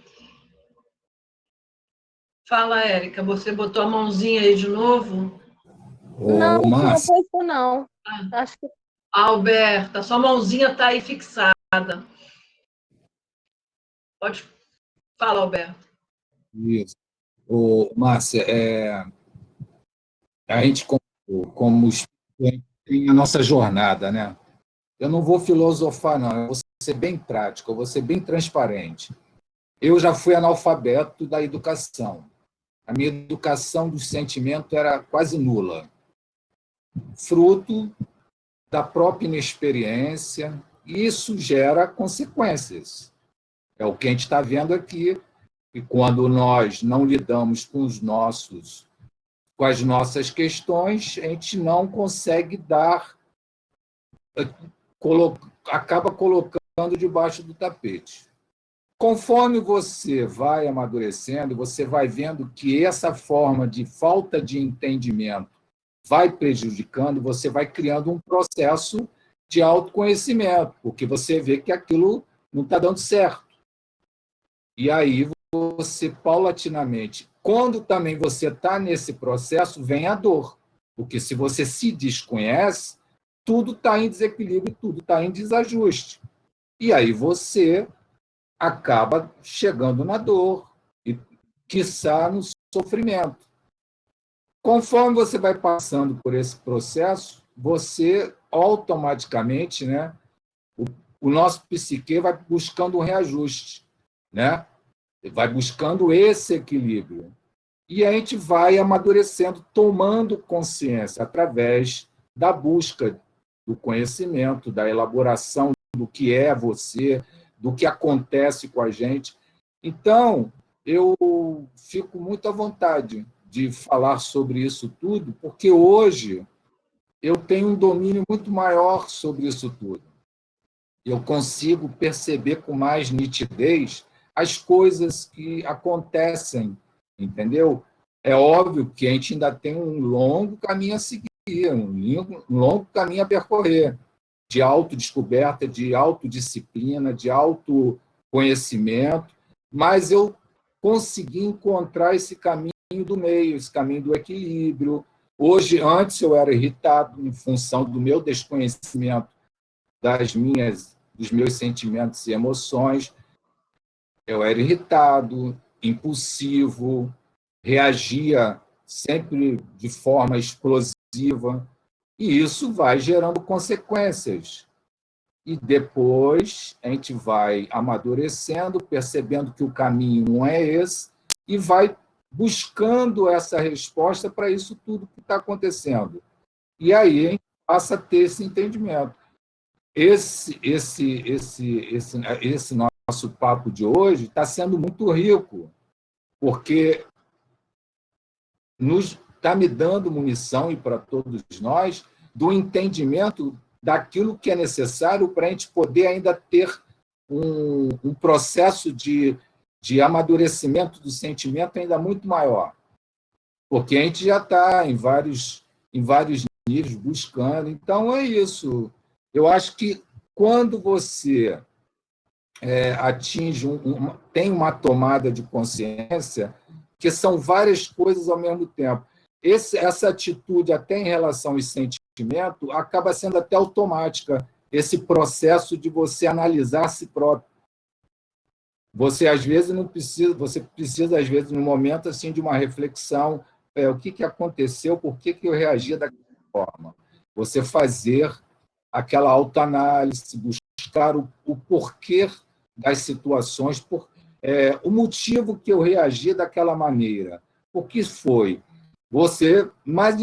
Fala, Érica, você botou a mãozinha aí de novo? Não, não foi isso, não. Acho que... Alberta, sua mãozinha está aí fixada. Pode falar, Alberto. Isso. Márcia, a gente, como espírito, tem a nossa jornada, né? Eu não vou filosofar, não. Eu vou ser bem prático, eu vou ser bem transparente. Eu já fui analfabeto da educação. A minha educação do sentimento era quase nula. Fruto da própria inexperiência, e isso gera consequências. É o que a gente está vendo aqui, e quando nós não lidamos com as nossas questões, a gente não consegue acaba colocando debaixo do tapete. Conforme você vai amadurecendo, você vai vendo que essa forma de falta de entendimento vai prejudicando, você vai criando um processo de autoconhecimento, porque você vê que aquilo não está dando certo. E aí você, paulatinamente, quando também você está nesse processo, vem a dor. Porque se você se desconhece, tudo está em desequilíbrio, tudo está em desajuste. E aí você acaba chegando na dor e, quiçá, no sofrimento. Conforme você vai passando por esse processo, você automaticamente, né, o nosso psique vai buscando um reajuste, né? Vai buscando esse equilíbrio. E a gente vai amadurecendo, tomando consciência através da busca do conhecimento, da elaboração do que é você, do que acontece com a gente. Então, eu fico muito à vontade de falar sobre isso tudo, porque hoje eu tenho um domínio muito maior sobre isso tudo. Eu consigo perceber com mais nitidez as coisas que acontecem, entendeu? É óbvio que a gente ainda tem um longo caminho a seguir, um longo caminho a percorrer, de autodescoberta, de autodisciplina, de autoconhecimento, mas eu consegui encontrar esse caminho do meio, esse caminho do equilíbrio. Hoje, antes eu era irritado em função do meu desconhecimento dos meus sentimentos e emoções. Eu era irritado, impulsivo, reagia sempre de forma explosiva, e isso vai gerando consequências. E depois a gente vai amadurecendo, percebendo que o caminho não é esse, e vai buscando essa resposta para isso tudo que está acontecendo. E aí a gente passa a ter esse entendimento. Esse nosso papo de hoje está sendo muito rico, porque está me dando munição, e para todos nós, do entendimento daquilo que é necessário para a gente poder ainda ter um processo de amadurecimento do sentimento ainda muito maior. Porque a gente já está em vários níveis buscando. Então, é isso. Eu acho que quando você tem uma tomada de consciência, que são várias coisas ao mesmo tempo. Essa atitude, até em relação ao sentimento, acaba sendo até automática, esse processo de você analisar a si próprio. Você, às vezes, você precisa, às vezes, num momento assim, de uma reflexão, o que aconteceu, por que eu reagi daquela forma. Você fazer aquela autoanálise, buscar o porquê das situações, o motivo que eu reagi daquela maneira. O que foi? Mas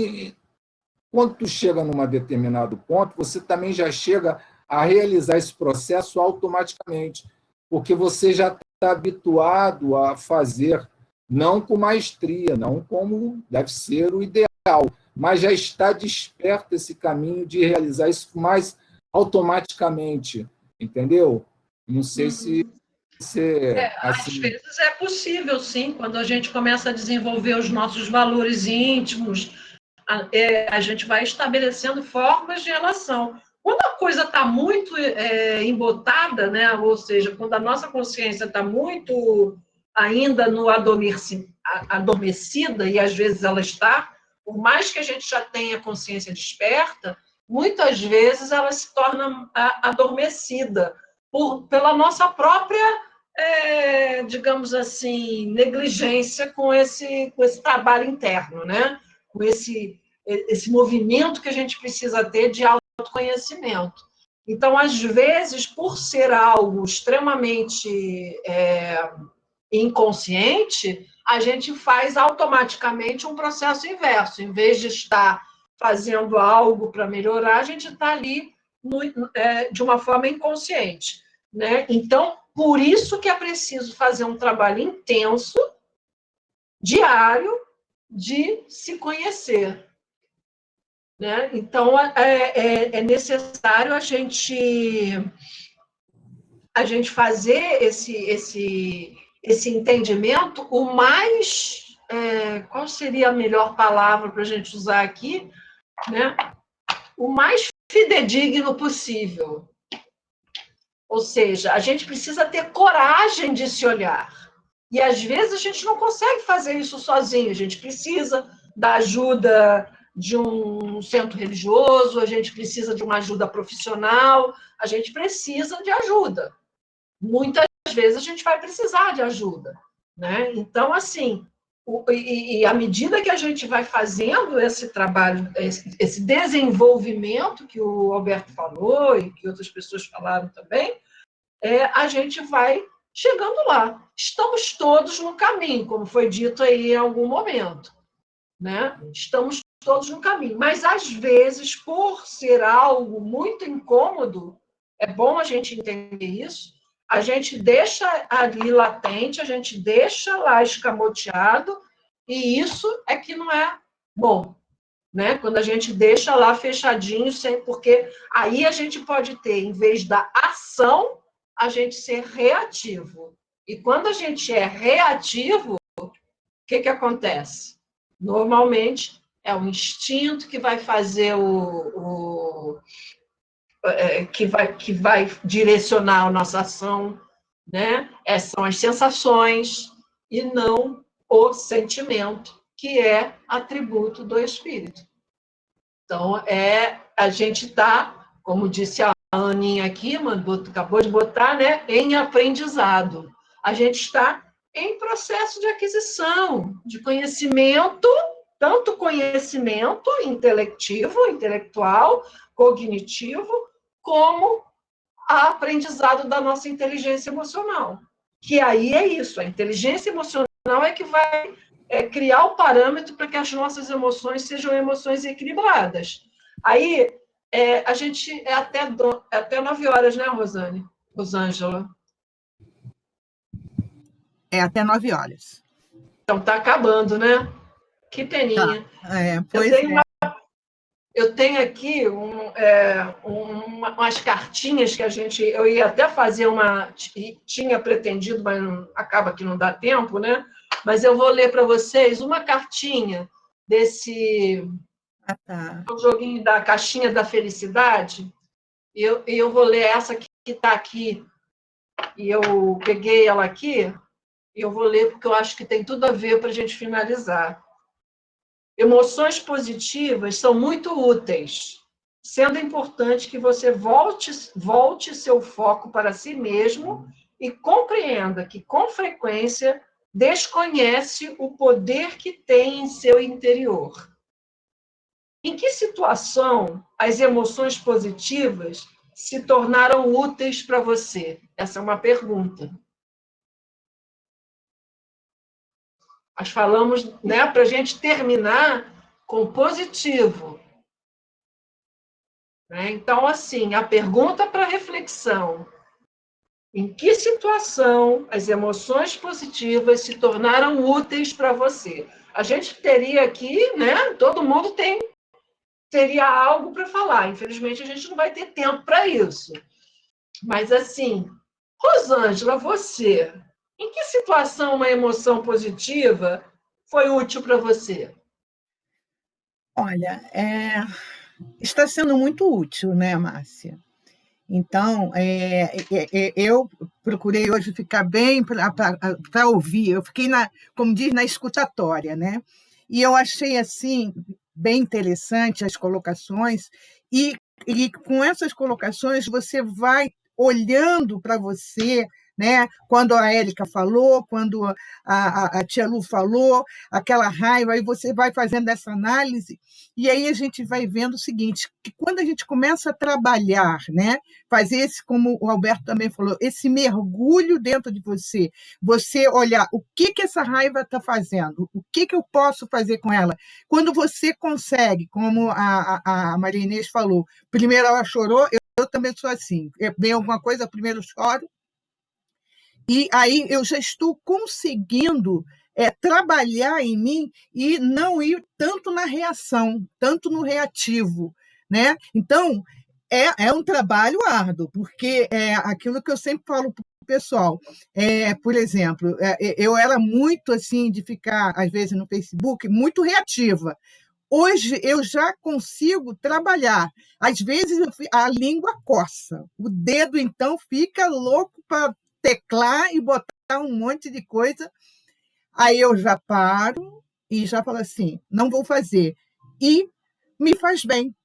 quando tu chega num determinado ponto, você também já chega a realizar esse processo automaticamente, porque você já está habituado a fazer, não com maestria, não como deve ser o ideal, mas já está desperto esse caminho de realizar isso mais automaticamente, entendeu? Não sei se ser Às assim, vezes é possível, sim, quando a gente começa a desenvolver os nossos valores íntimos, a gente vai estabelecendo formas de relação. Quando a coisa está muito embotada, né? Ou seja, quando a nossa consciência está muito ainda no adormecida, e às vezes ela está, por mais que a gente já tenha consciência desperta, muitas vezes ela se torna adormecida pela nossa própria, digamos assim, negligência com esse trabalho interno, né? Com esse movimento que a gente precisa ter de autoconhecimento. Então, às vezes, por ser algo extremamente inconsciente, a gente faz automaticamente um processo inverso. Em vez de estar fazendo algo para melhorar, a gente está ali de uma forma inconsciente, né? Então, por isso que é preciso fazer um trabalho intenso, diário, de se conhecer, né? Então, é necessário a gente fazer esse entendimento o mais... qual seria a melhor palavra para a gente usar aqui? Né? O mais fidedigno possível. Ou seja, a gente precisa ter coragem de se olhar. E, às vezes, a gente não consegue fazer isso sozinho. A gente precisa da ajuda de um centro religioso, a gente precisa de uma ajuda profissional, a gente precisa de ajuda. Muitas vezes a gente vai precisar de ajuda, né? Então, assim, e à medida que a gente vai fazendo esse trabalho, esse desenvolvimento que o Alberto falou e que outras pessoas falaram também, a gente vai chegando lá. Estamos todos no caminho, como foi dito aí em algum momento, né? Estamos todos no caminho. Mas, às vezes, por ser algo muito incômodo, é bom a gente entender isso, a gente deixa ali latente, a gente deixa lá escamoteado, e isso é que não é bom, né? Quando a gente deixa lá fechadinho, porque aí a gente pode ter, em vez da ação, a gente ser reativo. E quando a gente é reativo, o que acontece? Normalmente, é o instinto que vai fazer que vai direcionar a nossa ação, né? São as sensações e não o sentimento, que é atributo do espírito. Então, a gente está, como disse a Aninha aqui, acabou de botar, né, em aprendizado. A gente está em processo de aquisição, de conhecimento, tanto conhecimento intelectual, cognitivo, como aprendizado da nossa inteligência emocional. Que aí é isso, a inteligência emocional é que vai criar o parâmetro para que as nossas emoções sejam emoções equilibradas. Aí, a gente até 9 horas, né, Rosângela? Até 9 horas. Então, está acabando, né? Que peninha. Pois eu tenho aqui umas cartinhas que eu ia até fazer tinha pretendido, mas acaba que não dá tempo, né? Mas eu vou ler para vocês uma cartinha desse joguinho da Caixinha da Felicidade, e eu vou ler essa que está aqui, e eu peguei ela aqui, e eu vou ler porque eu acho que tem tudo a ver para a gente finalizar. Emoções positivas são muito úteis, sendo importante que você volte seu foco para si mesmo e compreenda que, com frequência, desconhece o poder que tem em seu interior. Em que situação as emoções positivas se tornaram úteis para você? Essa é uma pergunta. Nós falamos, né, para a gente terminar com positivo. Então, assim, a pergunta para reflexão: em que situação as emoções positivas se tornaram úteis para você? A gente teria aqui, né? Todo mundo teria algo para falar. Infelizmente, a gente não vai ter tempo para isso. Mas, assim, Rosângela, você, em que situação uma emoção positiva foi útil para você? Olha, está sendo muito útil, né, Márcia? Então, eu procurei hoje ficar bem para ouvir. Eu fiquei, como diz, na escutatória, né? E eu achei, assim, bem interessante as colocações, e com essas colocações você vai olhando para você, né? Quando a Érica falou, quando a tia Lu falou, aquela raiva, aí você vai fazendo essa análise, e aí a gente vai vendo o seguinte, que quando a gente começa a trabalhar, né? Fazer esse, como o Alberto também falou, esse mergulho dentro de você, você olhar o que essa raiva está fazendo, o que eu posso fazer com ela. Quando você consegue, como a Maria Inês falou, primeiro ela chorou, eu também sou assim, vem alguma coisa, primeiro choro, e aí eu já estou conseguindo trabalhar em mim e não ir tanto na reação, tanto no reativo, né? Então, é um trabalho árduo, porque é aquilo que eu sempre falo para o pessoal. Por exemplo, eu era muito assim de ficar, às vezes, no Facebook, muito reativa. Hoje eu já consigo trabalhar. Às vezes a língua coça, o dedo então fica louco para teclar e botar um monte de coisa. Aí eu já paro e já falo assim: não vou fazer. E me faz bem.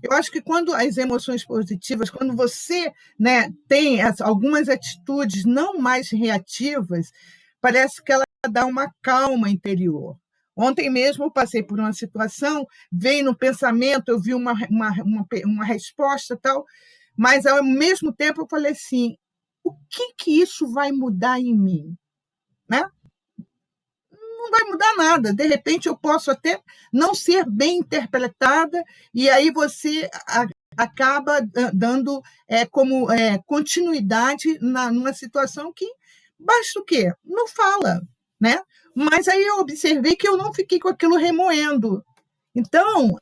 Eu acho que quando as emoções positivas, quando você, né, tem algumas atitudes não mais reativas, parece que ela dá uma calma interior. Ontem mesmo eu passei por uma situação, veio no pensamento, eu vi uma resposta tal, mas ao mesmo tempo eu falei assim: o que isso vai mudar em mim? Né? Não vai mudar nada. De repente, eu posso até não ser bem interpretada, e aí você acaba dando como continuidade numa situação que basta o quê? Não fala, né? Mas aí eu observei que eu não fiquei com aquilo remoendo. Então,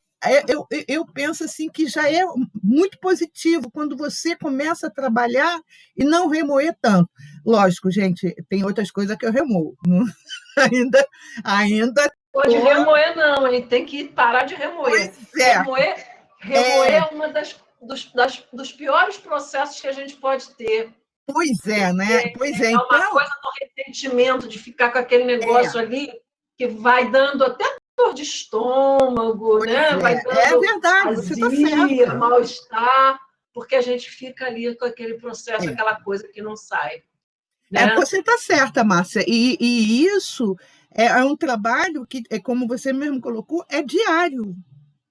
eu penso assim que já é muito positivo quando você começa a trabalhar e não remoer tanto. Lógico, gente, tem outras coisas que eu remoo. Ainda Pode remoer, não, hein? Tem que parar de remoer. Remoer é uma dos piores processos que a gente pode ter. Pois é, né? Pois é, então... uma coisa do ressentimento, de ficar com aquele negócio ali que vai dando até dor de estômago, né? Vai dando verdade, azia, você está certa. mal-estar, porque a gente fica ali com aquele processo, aquela coisa que não sai. Né? Você está certa, Márcia, e isso é um trabalho que, como você mesmo colocou, é diário.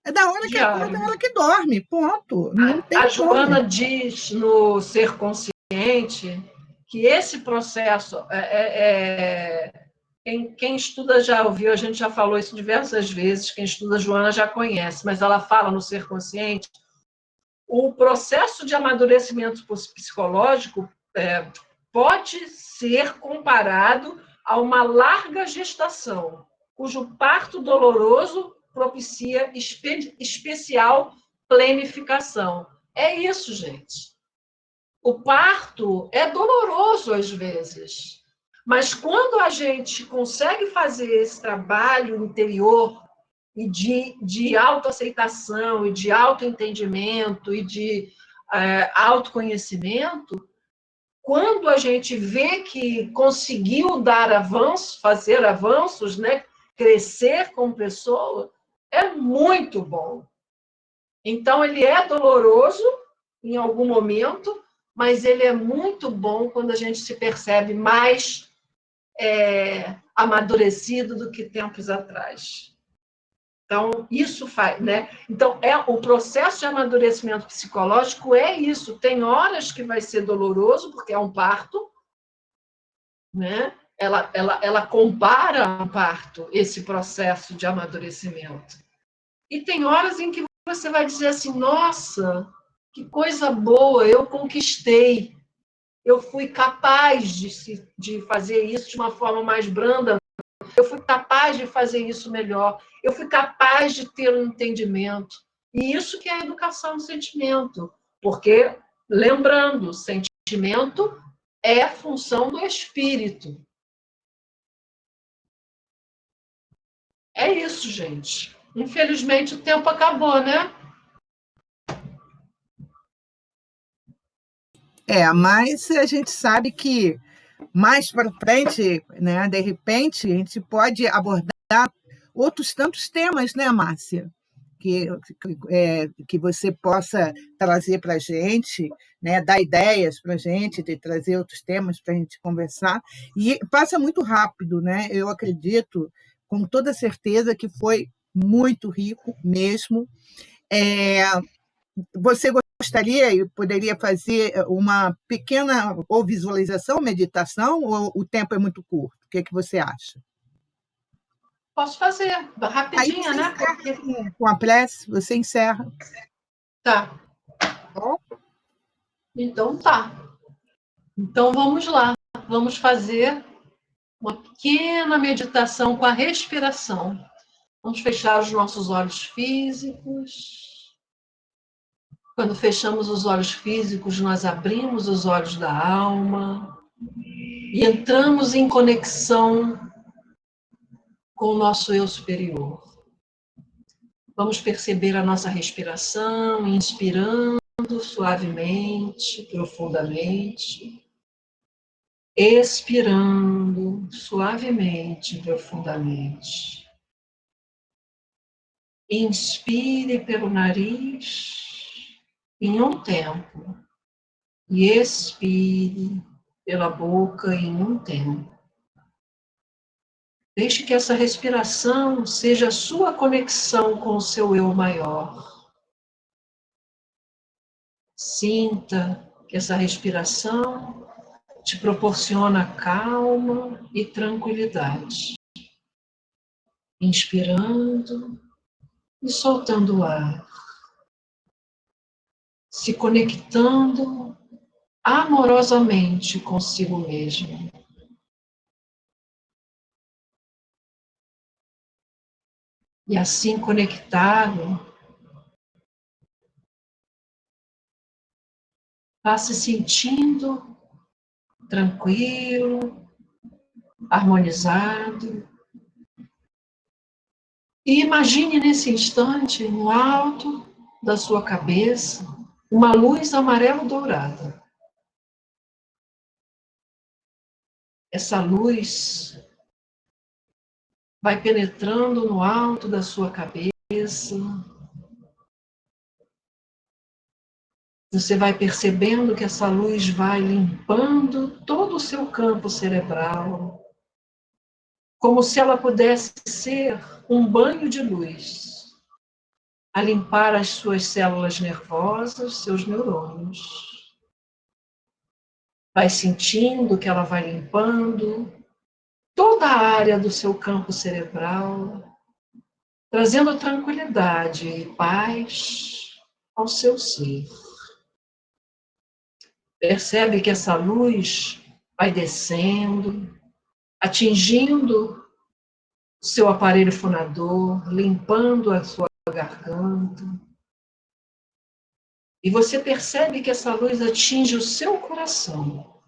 É da hora que acorda, da hora que dorme, ponto. Não tem a Joana diz no Ser Consciente que esse processo, quem estuda já ouviu, a gente já falou isso diversas vezes, quem estuda a Joana já conhece, mas ela fala no Ser Consciente, o processo de amadurecimento psicológico pode ser comparado a uma larga gestação, cujo parto doloroso propicia especial planificação. É isso, gente. O parto é doloroso às vezes, mas quando a gente consegue fazer esse trabalho interior e de autoaceitação, e de autoentendimento, e de autoconhecimento, quando a gente vê que conseguiu dar avanço, fazer avanços, né, crescer como pessoa, é muito bom. Então, ele é doloroso em algum momento, mas ele é muito bom quando a gente se percebe mais amadurecido do que tempos atrás. Então, isso faz, né? Então, o processo de amadurecimento psicológico é isso. Tem horas que vai ser doloroso, porque é um parto, né? Ela compara um parto, esse processo de amadurecimento. E tem horas em que você vai dizer assim: nossa, que coisa boa, eu conquistei. Eu fui capaz de fazer isso de uma forma mais branda. Eu fui capaz de fazer isso melhor. Eu fui capaz de ter um entendimento. E isso que é a educação do sentimento. Porque, lembrando, sentimento é função do espírito. É isso, gente. Infelizmente, o tempo acabou, né? Mas a gente sabe que mais para frente, né, de repente, a gente pode abordar outros tantos temas, né, Márcia? Que você possa trazer para a gente, né, dar ideias para a gente, de trazer outros temas para a gente conversar. E passa muito rápido, né? Eu acredito, com toda certeza, que foi muito rico mesmo. Você gostaria e poderia fazer uma pequena ou visualização, meditação, ou o tempo é muito curto? O que você acha? Posso fazer, Aí rapidinha, você né? encerra com a prece, você encerra. Tá. Então tá. Então vamos lá. Vamos fazer uma pequena meditação com a respiração. Vamos fechar os nossos olhos físicos. Quando fechamos os olhos físicos, nós abrimos os olhos da alma e entramos em conexão com o nosso eu superior. Vamos perceber a nossa respiração, inspirando suavemente, profundamente, expirando suavemente, profundamente. Inspire pelo nariz em um tempo e expire pela boca em um tempo. Deixe que essa respiração seja a sua conexão com o seu eu maior. Sinta que essa respiração te proporciona calma e tranquilidade. Inspirando e soltando o ar. Se conectando amorosamente consigo mesmo. E assim conectado, vá se sentindo tranquilo, harmonizado. E imagine nesse instante, no alto da sua cabeça, uma luz amarelo-dourada. Essa luz vai penetrando no alto da sua cabeça. Você vai percebendo que essa luz vai limpando todo o seu campo cerebral, como se ela pudesse ser um banho de luz, a limpar as suas células nervosas, seus neurônios. Vai sentindo que ela vai limpando toda a área do seu campo cerebral, trazendo tranquilidade e paz ao seu ser. Percebe que essa luz vai descendo, atingindo o seu aparelho fonador, limpando a sua garganta. E você percebe que essa luz atinge o seu coração.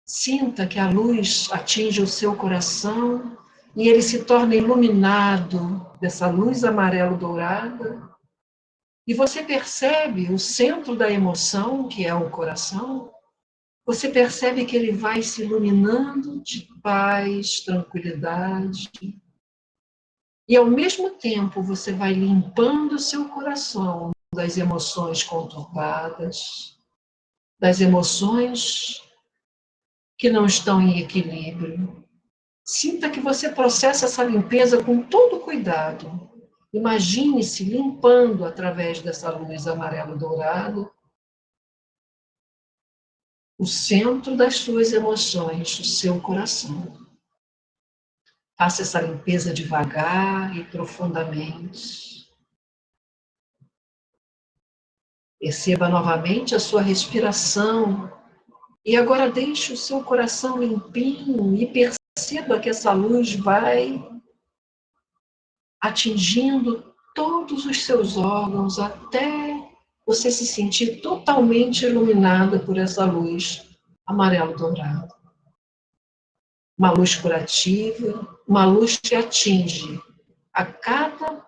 Sinta que a luz atinge o seu coração e ele se torna iluminado dessa luz amarelo-dourada. E você percebe o centro da emoção, que é o coração. Você percebe que ele vai se iluminando de paz, tranquilidade. E, ao mesmo tempo, você vai limpando o seu coração das emoções conturbadas, das emoções que não estão em equilíbrio. Sinta que você processa essa limpeza com todo cuidado. Imagine-se limpando através dessa luz amarelo-dourado o centro das suas emoções, o seu coração. Faça essa limpeza devagar e profundamente. Perceba novamente a sua respiração. E agora deixe o seu coração limpinho e perceba que essa luz vai atingindo todos os seus órgãos até você se sentir totalmente iluminada por essa luz amarelo-dourado. Uma luz curativa, uma luz que atinge a cada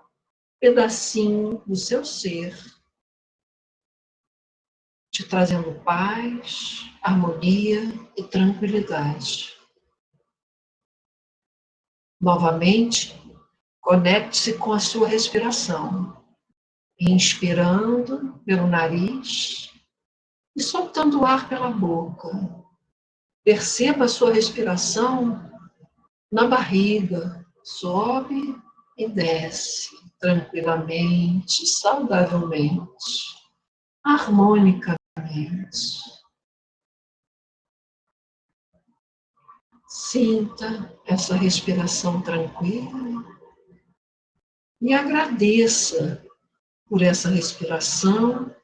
pedacinho do seu ser, te trazendo paz, harmonia e tranquilidade. Novamente, conecte-se com a sua respiração, inspirando pelo nariz e soltando o ar pela boca. Perceba a sua respiração na barriga, sobe e desce, tranquilamente, saudavelmente, harmonicamente. Sinta essa respiração tranquila e agradeça por essa respiração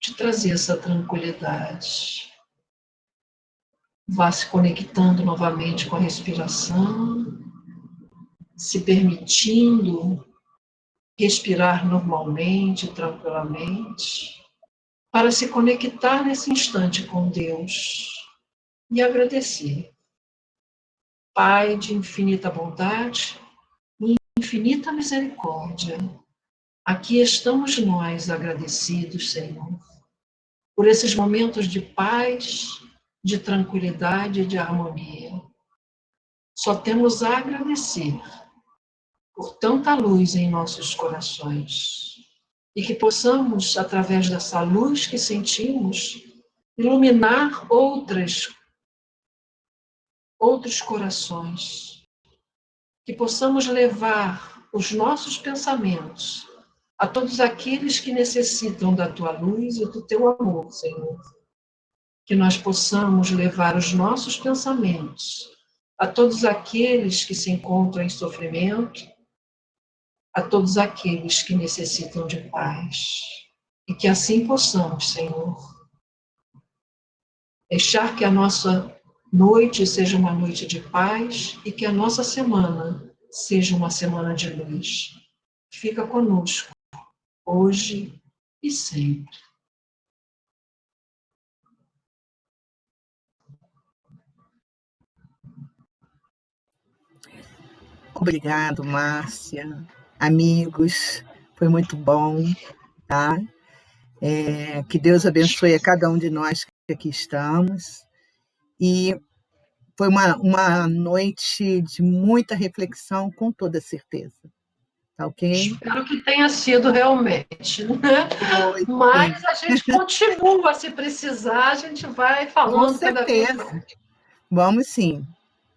te trazer essa tranquilidade. Vá se conectando novamente com a respiração, se permitindo respirar normalmente, tranquilamente, para se conectar nesse instante com Deus e agradecer. Pai de infinita bondade e infinita misericórdia, aqui estamos nós agradecidos, Senhor, por esses momentos de paz, de tranquilidade e de harmonia. Só temos a agradecer por tanta luz em nossos corações e que possamos, através dessa luz que sentimos, iluminar outros corações, que possamos levar os nossos pensamentos a todos aqueles que necessitam da Tua luz e do Teu amor, Senhor. Que nós possamos levar os nossos pensamentos a todos aqueles que se encontram em sofrimento, a todos aqueles que necessitam de paz. E que assim possamos, Senhor, deixar que a nossa noite seja uma noite de paz e que a nossa semana seja uma semana de luz. Fica conosco, hoje e sempre. Obrigado, Márcia. Amigos, foi muito bom, tá? Que Deus abençoe a cada um de nós que aqui estamos. E foi uma noite de muita reflexão, com toda certeza. Tá ok? Espero que tenha sido realmente, né? Mas a gente continua, se precisar, a gente vai falando cada vez mais. Vamos sim.